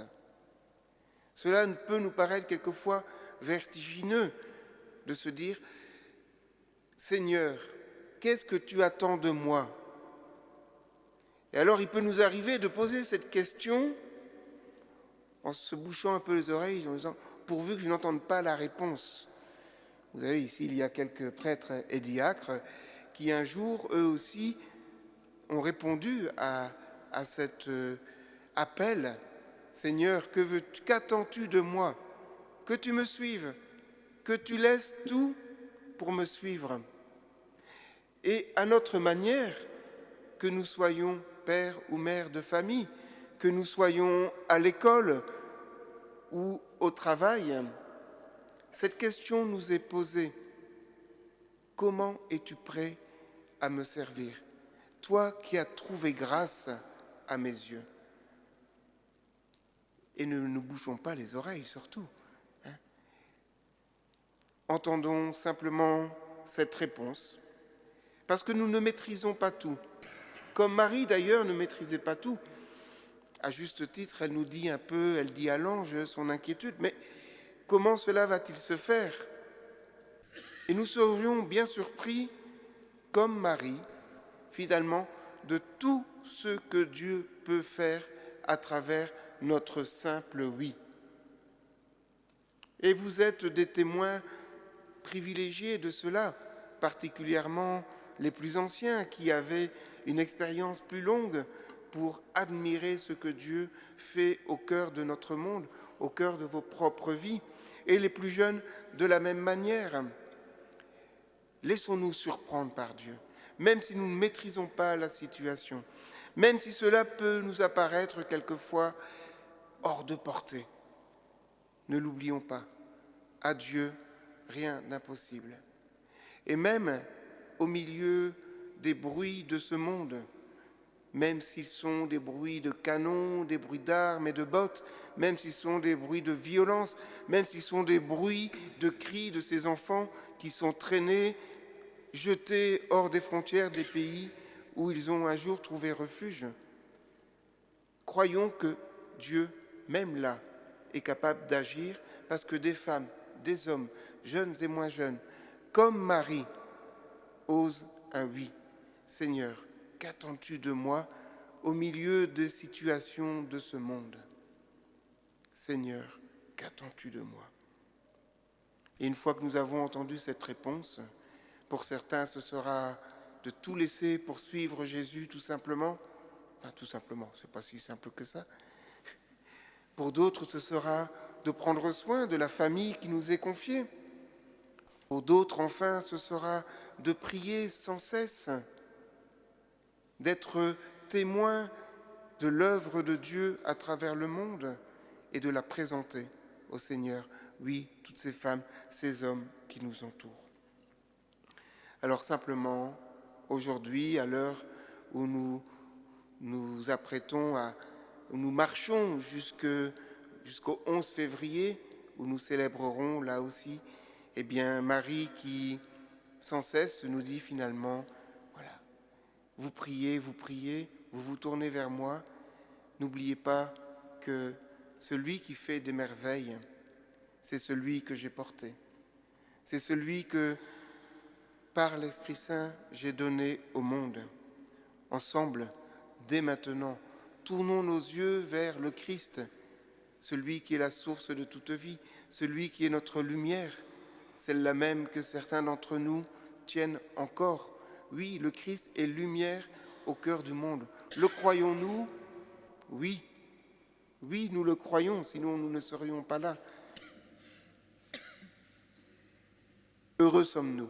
Cela peut nous paraître quelquefois vertigineux de se dire « Seigneur, qu'est-ce que tu attends de moi ?» Et alors il peut nous arriver de poser cette question en se bouchant un peu les oreilles, en disant « Pourvu que je n'entende pas la réponse ». Vous savez, ici, il y a quelques prêtres et diacres qui un jour, eux aussi, ont répondu à cet appel. Seigneur, qu'attends-tu de moi? Que tu me suives, que tu laisses tout pour me suivre. Et à notre manière, que nous soyons père ou mère de famille, que nous soyons à l'école ou au travail, cette question nous est posée. Comment es-tu prêt à me servir? Toi qui as trouvé grâce à mes yeux. Et ne nous bouchons pas les oreilles surtout. Entendons simplement cette réponse, parce que nous ne maîtrisons pas tout. Comme Marie d'ailleurs ne maîtrisait pas tout. À juste titre, elle nous dit un peu, elle dit à l'ange son inquiétude, mais comment cela va-t-il se faire? Et nous serions bien surpris, comme Marie, finalement, de tout ce que Dieu peut faire à travers notre simple oui. Et vous êtes des témoins privilégiés de cela, particulièrement les plus anciens qui avaient une expérience plus longue pour admirer ce que Dieu fait au cœur de notre monde, au cœur de vos propres vies, et les plus jeunes de la même manière. Laissons-nous surprendre par Dieu, même si nous ne maîtrisons pas la situation, même si cela peut nous apparaître quelquefois hors de portée. Ne l'oublions pas, à Dieu, rien d'impossible. Et même au milieu des bruits de ce monde, même s'ils sont des bruits de canons, des bruits d'armes et de bottes, même s'ils sont des bruits de violence, même s'ils sont des bruits de cris de ces enfants qui sont traînés, jetés hors des frontières des pays où ils ont un jour trouvé refuge. Croyons que Dieu, même là, est capable d'agir parce que des femmes, des hommes, jeunes et moins jeunes, comme Marie, osent un oui. Seigneur, qu'attends-tu de moi au milieu des situations de ce monde? Seigneur, qu'attends-tu de moi? Et une fois que nous avons entendu cette réponse, pour certains, ce sera de tout laisser pour suivre Jésus, tout simplement. Enfin, tout simplement, c'est pas si simple que ça. Pour d'autres, ce sera de prendre soin de la famille qui nous est confiée. Pour d'autres, enfin, ce sera de prier sans cesse, d'être témoin de l'œuvre de Dieu à travers le monde et de la présenter au Seigneur. Oui, toutes ces femmes, ces hommes qui nous entourent. Alors simplement, aujourd'hui, à l'heure où nous nous apprêtons où nous marchons jusqu'au 11 février, où nous célébrerons là aussi, eh bien, Marie qui sans cesse nous dit finalement, voilà, vous priez, vous vous tournez vers moi, n'oubliez pas que celui qui fait des merveilles, c'est celui que j'ai porté. C'est celui que, par l'Esprit Saint, j'ai donné au monde. Ensemble, dès maintenant, tournons nos yeux vers le Christ, celui qui est la source de toute vie, celui qui est notre lumière, celle-là même que certains d'entre nous tiennent encore. Oui, le Christ est lumière au cœur du monde. Le croyons-nous Oui, oui, nous le croyons, sinon nous ne serions pas là. Heureux sommes-nous,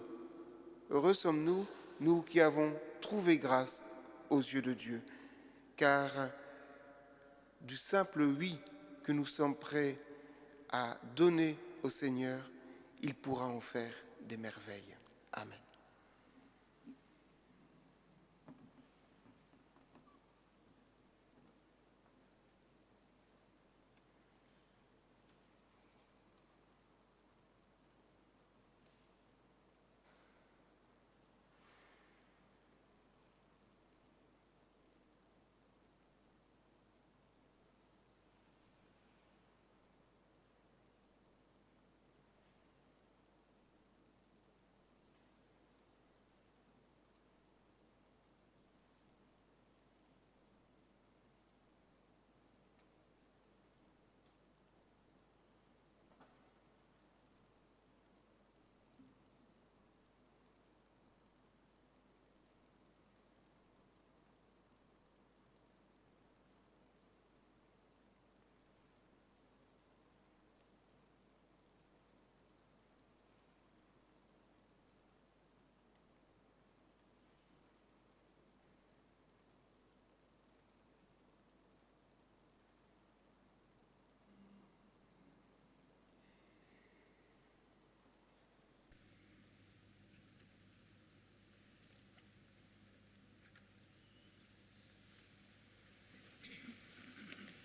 nous qui avons trouvé grâce aux yeux de Dieu, car du simple oui que nous sommes prêts à donner au Seigneur, il pourra en faire des merveilles. Amen.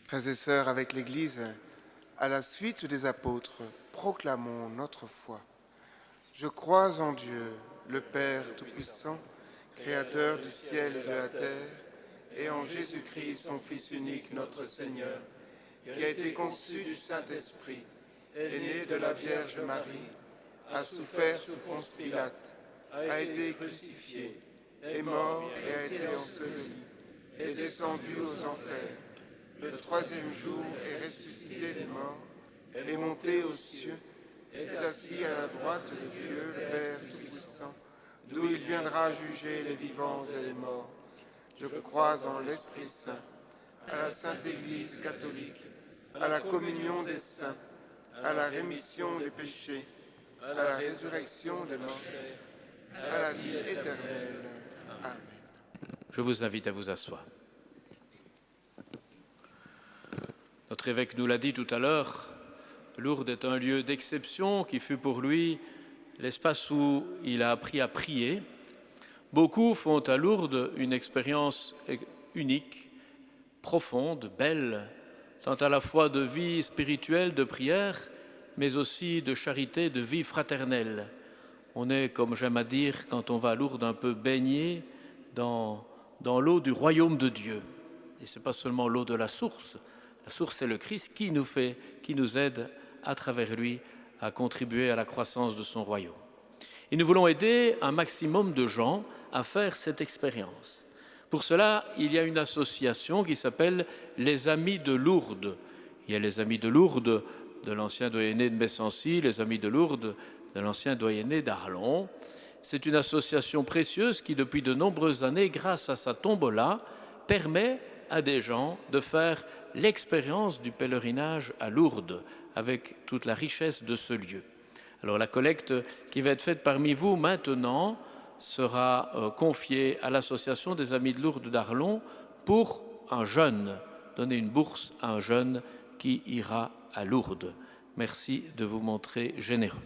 Frères et sœurs, avec l'Église, à la suite des apôtres, proclamons notre foi. Je crois en Dieu, le Père Tout-Puissant, Créateur du ciel et de la terre, et en Jésus-Christ, son Fils unique, notre Seigneur, qui a été conçu du Saint-Esprit, est né de la Vierge Marie, a souffert sous Ponce Pilate, a été crucifié, est mort et a été enseveli, est descendu aux enfers. Le troisième jour est ressuscité des morts, est monté aux cieux, est assis à la droite de Dieu, le Père Tout-Puissant, d'où il viendra juger les vivants et les morts. Je crois en l'Esprit Saint, à la Sainte Église catholique, à la communion des saints, à la rémission des péchés, à la résurrection des morts, à la vie éternelle. Amen. Je vous invite à vous asseoir. Notre évêque nous l'a dit tout à l'heure, Lourdes est un lieu d'exception qui fut pour lui l'espace où il a appris à prier. Beaucoup font à Lourdes une expérience unique, profonde, belle, tant à la fois de vie spirituelle, de prière, mais aussi de charité, de vie fraternelle. On est, comme j'aime à dire, quand on va à Lourdes, un peu baigné dans l'eau du royaume de Dieu. Et ce n'est pas seulement l'eau de la source. La source, c'est le Christ qui nous aide à travers lui à contribuer à la croissance de son royaume. Et nous voulons aider un maximum de gens à faire cette expérience. Pour cela, il y a une association qui s'appelle les Amis de Lourdes. Il y a les Amis de Lourdes de l'ancien doyenné de Messancy, les Amis de Lourdes de l'ancien doyenné d'Arlon. C'est une association précieuse qui, depuis de nombreuses années, grâce à sa tombola, permet à des gens de faire l'expérience du pèlerinage à Lourdes avec toute la richesse de ce lieu. Alors la collecte qui va être faite parmi vous maintenant sera confiée à l'association des Amis de Lourdes d'Arlon pour un jeune, donner une bourse à un jeune qui ira à Lourdes. Merci de vous montrer généreux.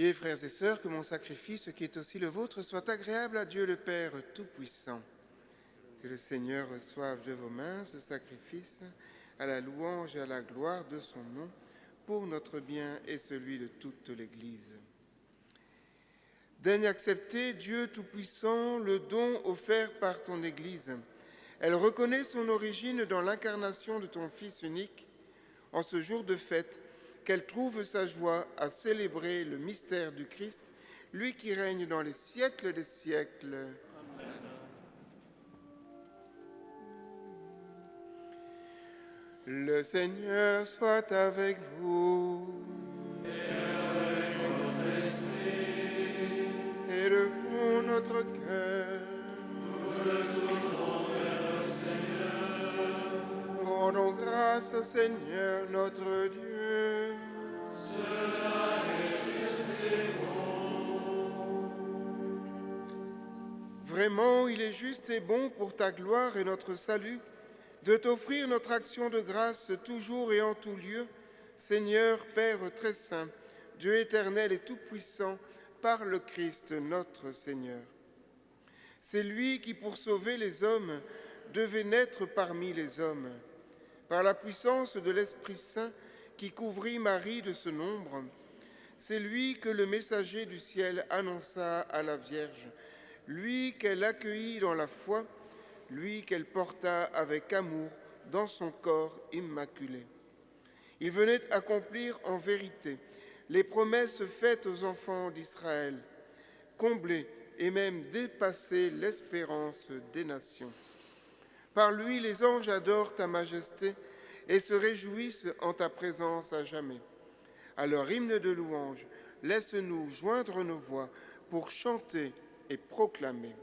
Priez, frères et sœurs, que mon sacrifice, qui est aussi le vôtre, soit agréable à Dieu le Père Tout-Puissant. Que le Seigneur reçoive de vos mains ce sacrifice à la louange et à la gloire de son nom, pour notre bien et celui de toute l'Église. Daigne accepter, Dieu Tout-Puissant, le don offert par ton Église. Elle reconnaît son origine dans l'incarnation de ton Fils unique. En ce jour de fête, qu'elle trouve sa joie à célébrer le mystère du Christ, lui qui règne dans les siècles des siècles. Amen. Le Seigneur soit avec vous. Et avec votre esprit. Élevons notre cœur. Nous le tournons vers le Seigneur. Rendons grâce au Seigneur notre Dieu. Cela est juste et bon. Vraiment, il est juste et bon pour ta gloire et notre salut de t'offrir notre action de grâce toujours et en tout lieu, Seigneur, Père très saint, Dieu éternel et tout-puissant, par le Christ notre Seigneur. C'est lui qui, pour sauver les hommes, devait naître parmi les hommes. Par la puissance de l'Esprit Saint qui couvrit Marie de ce nombre, c'est lui que le messager du ciel annonça à la Vierge, lui qu'elle accueillit dans la foi, lui qu'elle porta avec amour dans son corps immaculé. Il venait accomplir en vérité les promesses faites aux enfants d'Israël, combler et même dépasser l'espérance des nations. Par lui, les anges adorent ta majesté et se réjouissent en ta présence à jamais. À leur hymne de louange, laisse-nous joindre nos voix pour chanter et proclamer.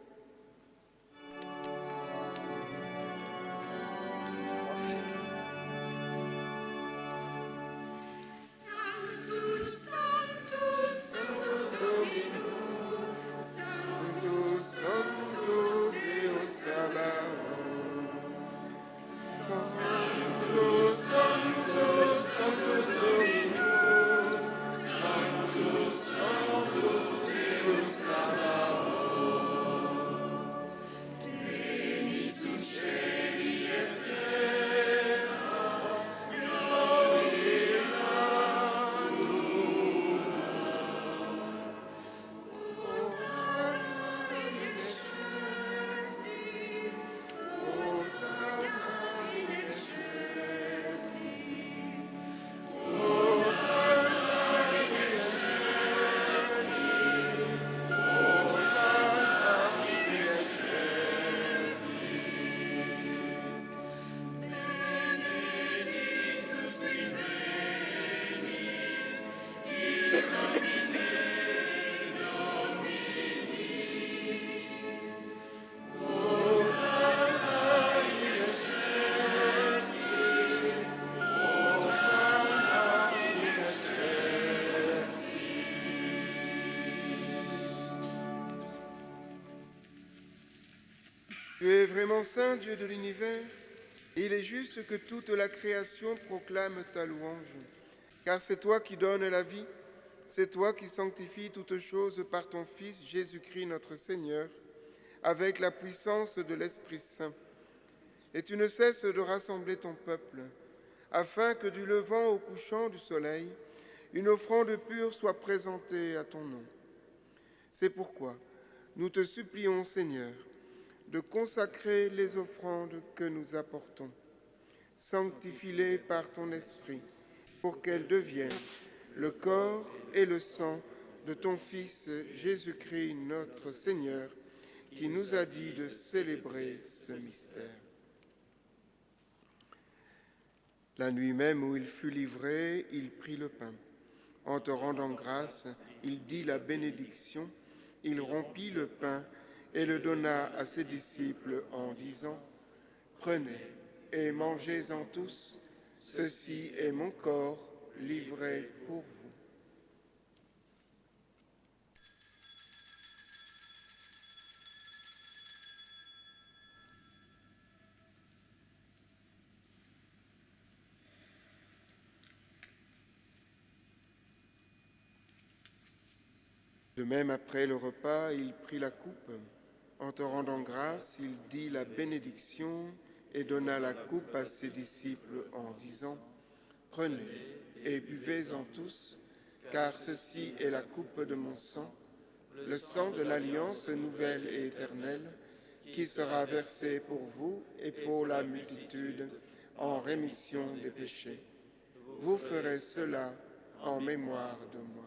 Tu es vraiment saint, Dieu de l'univers, et il est juste que toute la création proclame ta louange. Car c'est toi qui donnes la vie, c'est toi qui sanctifies toutes choses par ton Fils Jésus-Christ notre Seigneur, avec la puissance de l'Esprit Saint. Et tu ne cesses de rassembler ton peuple, afin que du levant au couchant du soleil, une offrande pure soit présentée à ton nom. C'est pourquoi nous te supplions, Seigneur, de consacrer les offrandes que nous apportons. Sanctifie-les par ton esprit, pour qu'elles deviennent le corps et le sang de ton Fils Jésus-Christ notre Seigneur, qui nous a dit de célébrer ce mystère. La nuit même où il fut livré, il prit le pain. En te rendant grâce, il dit la bénédiction, il rompit le pain et le donna à ses disciples en disant : « Prenez et mangez-en tous, ceci est mon corps livré pour vous. » De même, après le repas, il prit la coupe. En te rendant grâce, il dit la bénédiction et donna la coupe à ses disciples en disant : « Prenez et buvez-en tous, car ceci est la coupe de mon sang, le sang de l'alliance nouvelle et éternelle, qui sera versé pour vous et pour la multitude en rémission des péchés. Vous ferez cela en mémoire de moi. »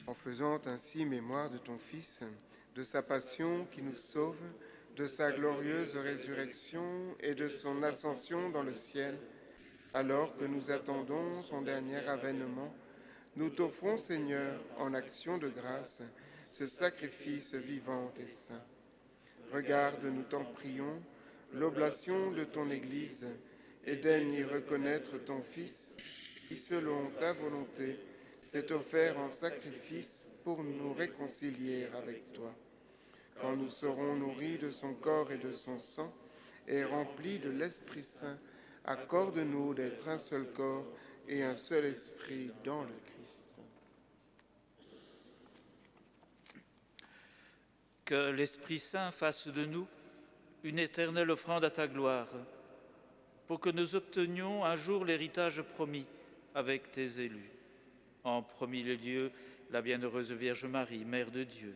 En faisant ainsi mémoire de ton Fils, de sa passion qui nous sauve, de sa glorieuse résurrection et de son ascension dans le ciel, alors que nous attendons son dernier avènement, nous t'offrons, Seigneur, en action de grâce, ce sacrifice vivant et saint. Regarde, nous t'en prions, l'oblation de ton Église, et daigne y reconnaître ton Fils, qui, selon ta volonté, s'est offert en sacrifice pour nous réconcilier avec toi. Quand nous serons nourris de son corps et de son sang, et remplis de l'Esprit Saint, accorde-nous d'être un seul corps et un seul esprit dans le Christ. Que l'Esprit Saint fasse de nous une éternelle offrande à ta gloire, pour que nous obtenions un jour l'héritage promis avec tes élus. En premier lieu, la bienheureuse Vierge Marie, Mère de Dieu,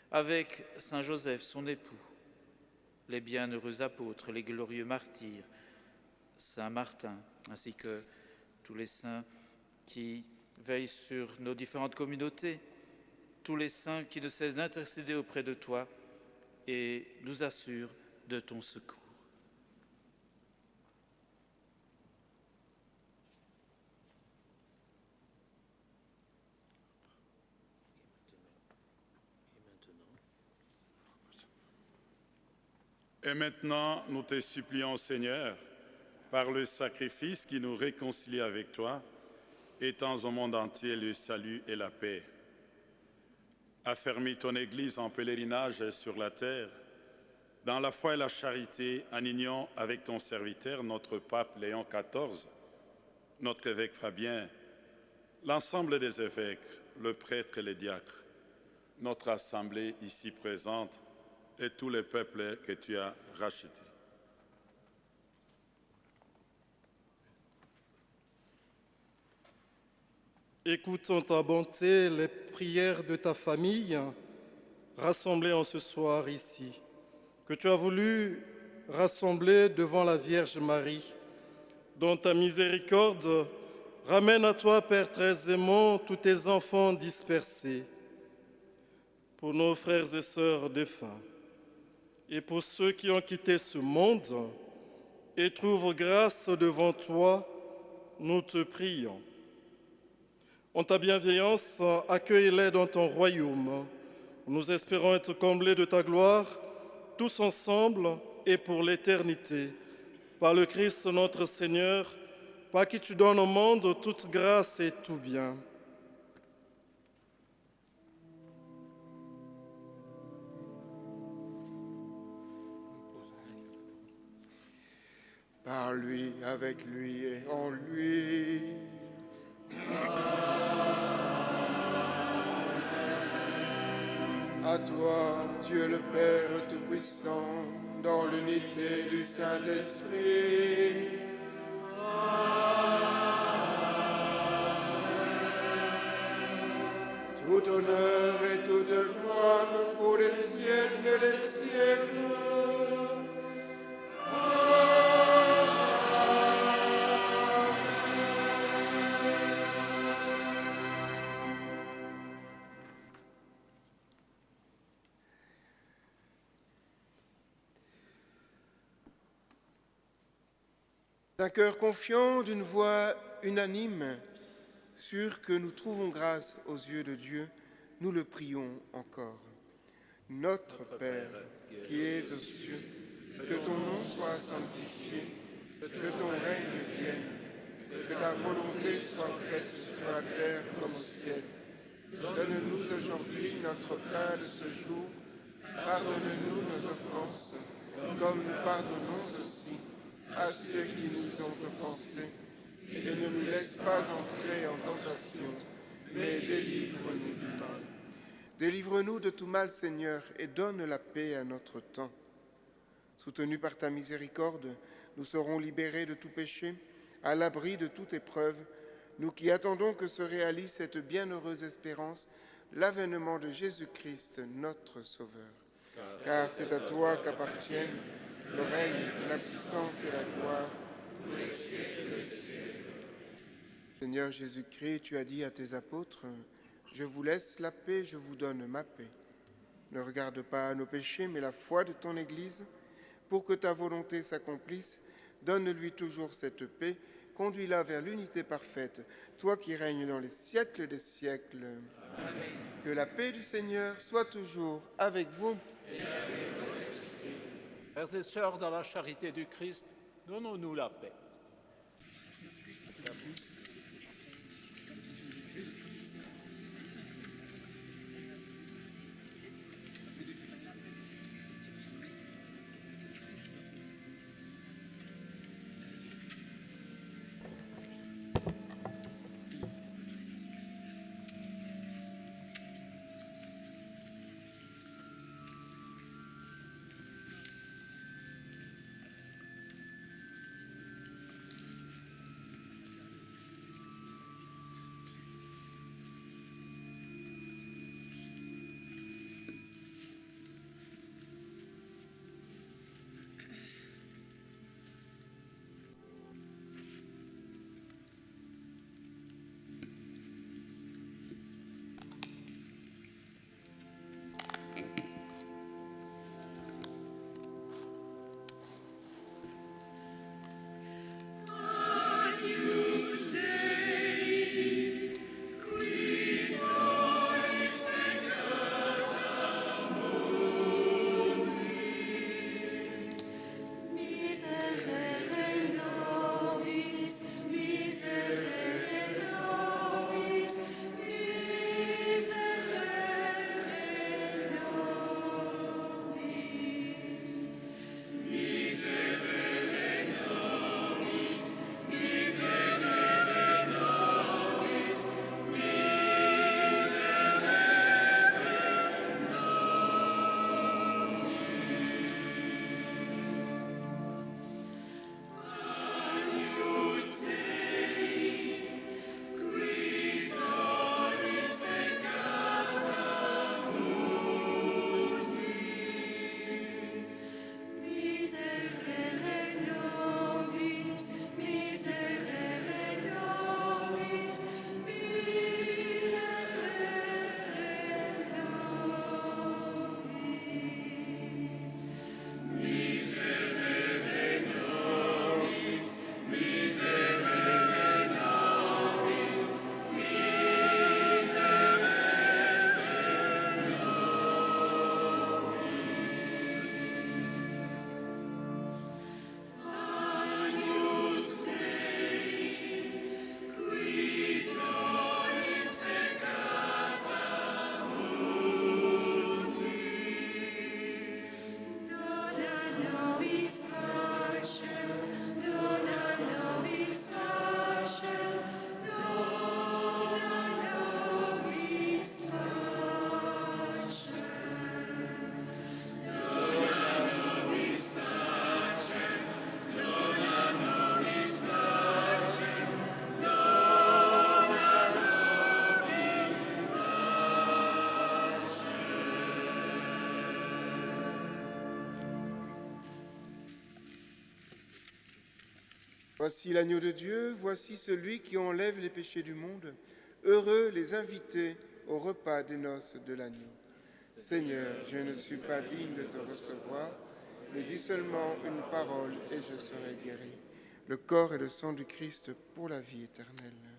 avec Saint Joseph, son époux, les bienheureux apôtres, les glorieux martyrs, Saint Martin, ainsi que tous les saints qui veillent sur nos différentes communautés, tous les saints qui ne cessent d'intercéder auprès de toi et nous assurent de ton secours. Et maintenant, nous te supplions, Seigneur, par le sacrifice qui nous réconcilie avec toi, étends au monde entier le salut et la paix. Affermis ton Église en pèlerinage sur la terre, dans la foi et la charité, en union avec ton serviteur, notre pape Léon XIV, notre évêque Fabien, l'ensemble des évêques, le prêtre et les diacres, notre assemblée ici présente, et tous les peuples que tu as rachetés. Écoute en ta bonté les prières de ta famille rassemblée en ce soir ici, que tu as voulu rassembler devant la Vierge Marie. Dans ta miséricorde, ramène à toi, Père très aimant, tous tes enfants dispersés. Pour nos frères et sœurs défunts, et pour ceux qui ont quitté ce monde et trouvent grâce devant toi, nous te prions. En ta bienveillance, accueille-les dans ton royaume. Nous espérons être comblés de ta gloire, tous ensemble et pour l'éternité. Par le Christ notre Seigneur, par qui tu donnes au monde toute grâce et tout bien. par lui, avec lui et en lui. À toi, Dieu le Père Tout-Puissant, dans l'unité du Saint-Esprit. Tout honneur et toute gloire pour les siècles des siècles. D'un cœur confiant, d'une voix unanime, sûr que nous trouvons grâce aux yeux de Dieu, nous le prions encore. Notre Père, qui es aux cieux, que ton nom soit sanctifié, que ton règne vienne, que ta volonté soit faite sur la terre comme au ciel. Donne-nous aujourd'hui notre pain de ce jour. Pardonne-nous nos offenses, comme nous pardonnons aussi à ceux qui nous ont offensés. Et ne nous laisse pas entrer en tentation, mais délivre-nous du mal. Délivre-nous de tout mal, Seigneur, et donne la paix à notre temps. Soutenus par ta miséricorde, nous serons libérés de tout péché, à l'abri de toute épreuve, nous qui attendons que se réalise cette bienheureuse espérance, l'avènement de Jésus-Christ, notre Sauveur. Car c'est à toi qu'appartiennent le règne, la puissance et la gloire. Seigneur Jésus-Christ, tu as dit à tes apôtres, « Je vous laisse la paix, je vous donne ma paix. » Ne regarde pas à nos péchés, mais la foi de ton Église. Pour que ta volonté s'accomplisse, donne-lui toujours cette paix, conduis-la vers l'unité parfaite, toi qui règnes dans les siècles des siècles. Amen. Que la paix du Seigneur soit toujours avec vous. Frères et sœurs, dans la charité du Christ, donnons-nous la paix. Voici l'agneau de Dieu, voici celui qui enlève les péchés du monde. Heureux les invités au repas des noces de l'agneau. Seigneur, je ne suis pas digne de te recevoir, mais dis seulement une parole et je serai guéri. Le corps et le sang du Christ pour la vie éternelle.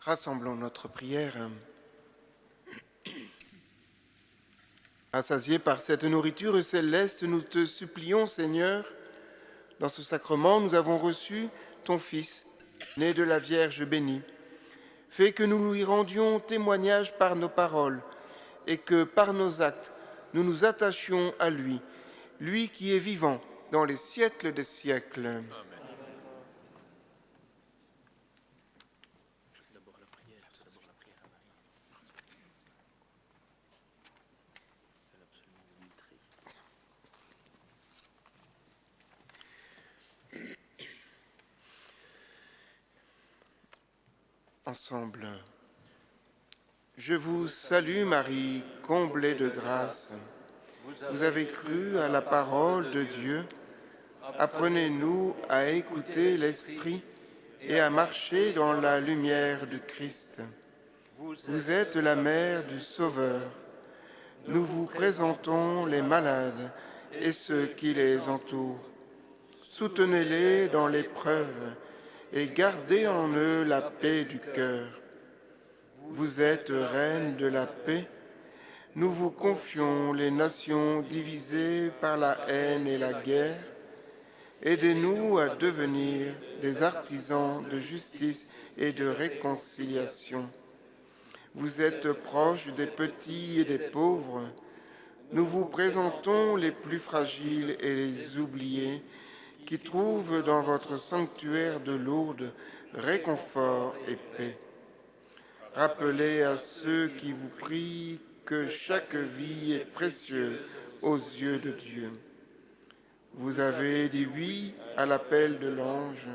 Rassemblons notre prière. Rassasiés par cette nourriture céleste, nous te supplions, Seigneur, dans ce sacrement, nous avons reçu ton Fils, né de la Vierge bénie. Fais que nous lui rendions témoignage par nos paroles et que par nos actes, nous nous attachions à lui, lui qui est vivant dans les siècles des siècles. Amen. Ensemble. Je vous salue Marie, comblée de grâce. Vous avez cru à la parole de Dieu. Apprenez-nous à écouter l'Esprit et à marcher dans la lumière du Christ. Vous êtes la mère du Sauveur. Nous vous présentons les malades et ceux qui les entourent. Soutenez-les dans l'épreuve et gardez en eux la paix du cœur. Vous êtes reine de la paix. Nous vous confions les nations divisées par la haine et la guerre. Aidez-nous à devenir des artisans de justice et de réconciliation. Vous êtes proches des petits et des pauvres. Nous vous présentons les plus fragiles et les oubliés qui trouvent dans votre sanctuaire de Lourdes réconfort et paix. Rappelez à ceux qui vous prient que chaque vie est précieuse aux yeux de Dieu. Vous avez dit oui à l'appel de l'ange.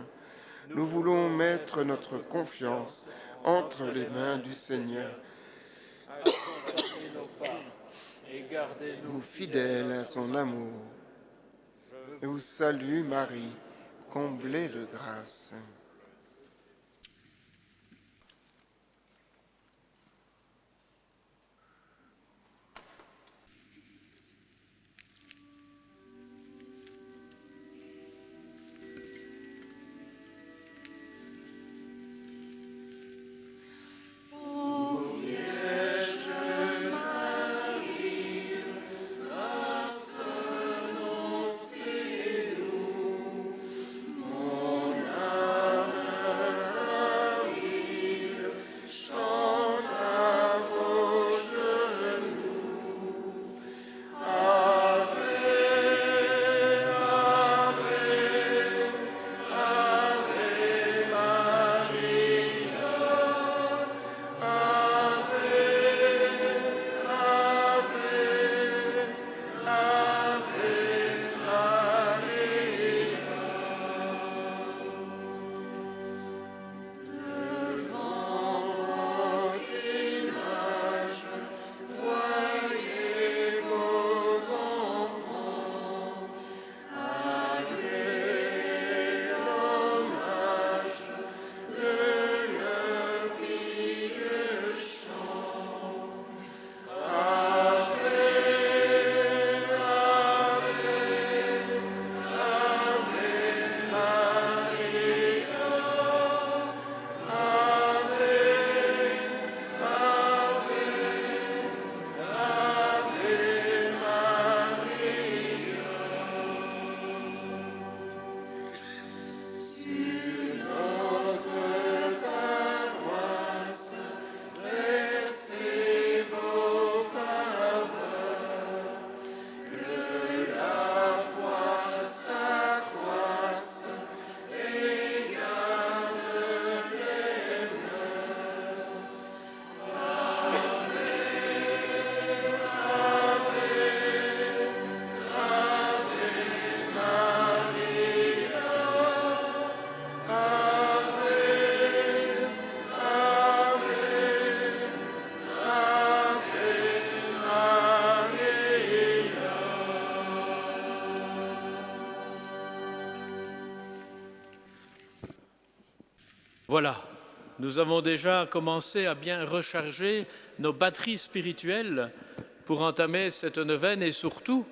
Nous voulons mettre notre confiance entre les mains du Seigneur. Accompagnez nos pas et gardez-nous fidèles à son amour. Je vous salue Marie, comblée de grâce. Voilà, nous avons déjà commencé à bien recharger nos batteries spirituelles pour entamer cette neuvaine et surtout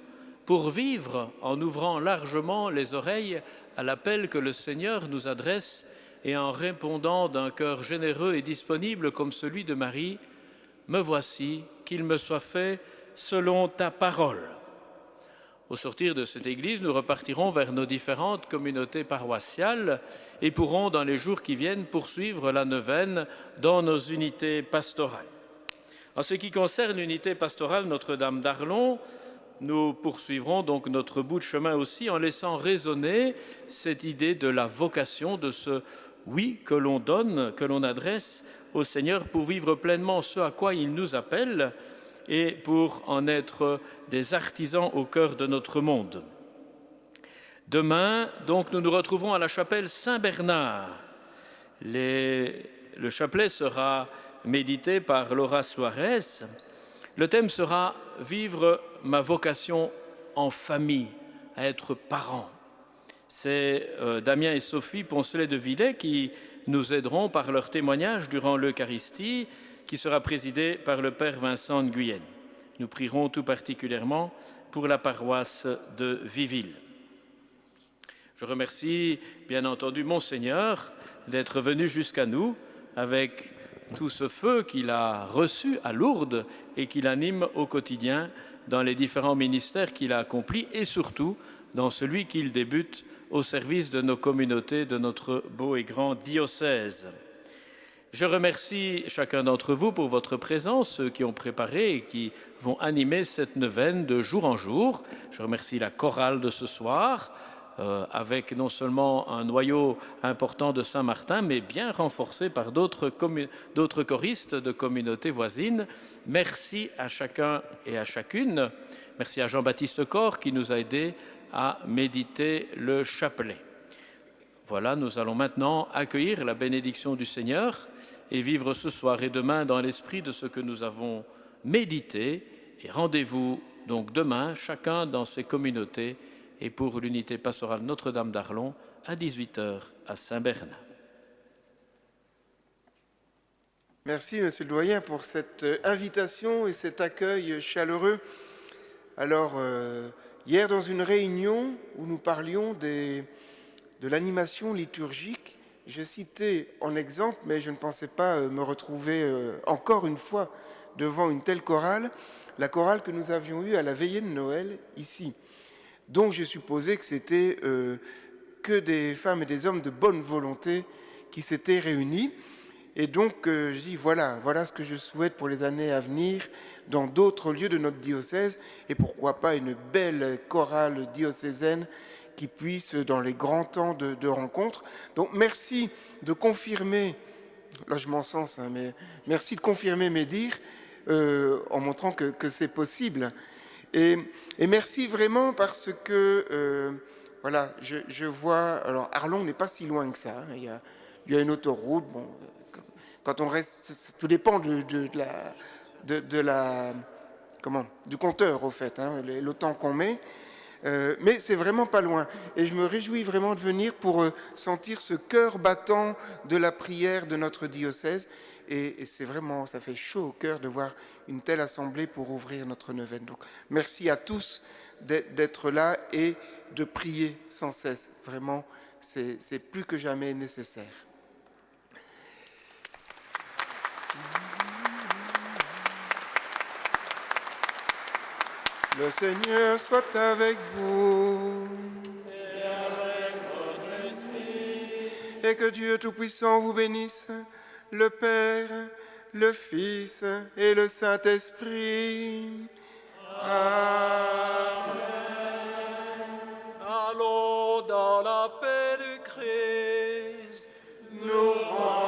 pour vivre en ouvrant largement les oreilles à l'appel que le Seigneur nous adresse et en répondant d'un cœur généreux et disponible comme celui de Marie, « Me voici, qu'il me soit fait selon ta parole ». Au sortir de cette église, nous repartirons vers nos différentes communautés paroissiales et pourrons, dans les jours qui viennent, poursuivre la neuvaine dans nos unités pastorales. En ce qui concerne l'unité pastorale Notre-Dame d'Arlon, nous poursuivrons donc notre bout de chemin aussi en laissant résonner cette idée de la vocation, de ce oui que l'on donne, que l'on adresse au Seigneur pour vivre pleinement ce à quoi il nous appelle et pour en être des artisans au cœur de notre monde. Demain, donc, nous nous retrouverons à la chapelle Saint-Bernard. Le chapelet sera médité par Laura Suarez. Le thème sera « Vivre ma vocation en famille », à être parent. C'est Damien et Sophie Poncelet de Villet qui nous aideront par leur témoignage durant l'Eucharistie, qui sera présidé par le Père Vincent Nguyen. Nous prierons tout particulièrement pour la paroisse de Viville. Je remercie bien entendu Monseigneur d'être venu jusqu'à nous avec tout ce feu qu'il a reçu à Lourdes et qu'il anime au quotidien dans les différents ministères qu'il a accomplis et surtout dans celui qu'il débute au service de nos communautés, de notre beau et grand diocèse. Je remercie chacun d'entre vous pour votre présence, ceux qui ont préparé et qui vont animer cette neuvaine de jour en jour. Je remercie la chorale de ce soir, avec non seulement un noyau important de Saint-Martin, mais bien renforcé par d'autres choristes de communautés voisines. Merci à chacun et à chacune. Merci à Jean-Baptiste Corr qui nous a aidés à méditer le chapelet. Voilà, nous allons maintenant accueillir la bénédiction du Seigneur et vivre ce soir et demain dans l'esprit de ce que nous avons médité. Et rendez-vous donc demain, chacun dans ses communautés, et pour l'unité pastorale Notre-Dame d'Arlon à 18h à Saint-Bernard. Merci, Monsieur le Doyen, pour cette invitation et cet accueil chaleureux. Alors, hier, dans une réunion où nous parlions de l'animation liturgique, je citais en exemple, mais je ne pensais pas me retrouver encore une fois devant une telle chorale, la chorale que nous avions eue à la veillée de Noël ici. Donc je supposais que c'était que des femmes et des hommes de bonne volonté qui s'étaient réunis. Et donc je dis voilà ce que je souhaite pour les années à venir dans d'autres lieux de notre diocèse et pourquoi pas une belle chorale diocésaine qui puisse dans les grands temps de rencontre. Donc merci de confirmer, là je m'en sens, mais merci de confirmer mes dires en montrant que c'est possible. Et merci vraiment parce que, voilà, je vois... Alors, Arlon n'est pas si loin que ça. Hein, il y a une autoroute. Bon, quand on reste... Tout dépend du compteur, au fait, hein, le temps qu'on met. Mais c'est vraiment pas loin. Et je me réjouis vraiment de venir pour sentir ce cœur battant de la prière de notre diocèse. Et c'est vraiment, ça fait chaud au cœur de voir une telle assemblée pour ouvrir notre neuvaine. Donc, merci à tous d'être là et de prier sans cesse. Vraiment, c'est plus que jamais nécessaire. Le Seigneur soit avec vous. Et avec votre esprit. Et que Dieu Tout-Puissant vous bénisse, le Père, le Fils et le Saint-Esprit. Amen. Allons dans la paix du Christ. Nous rendons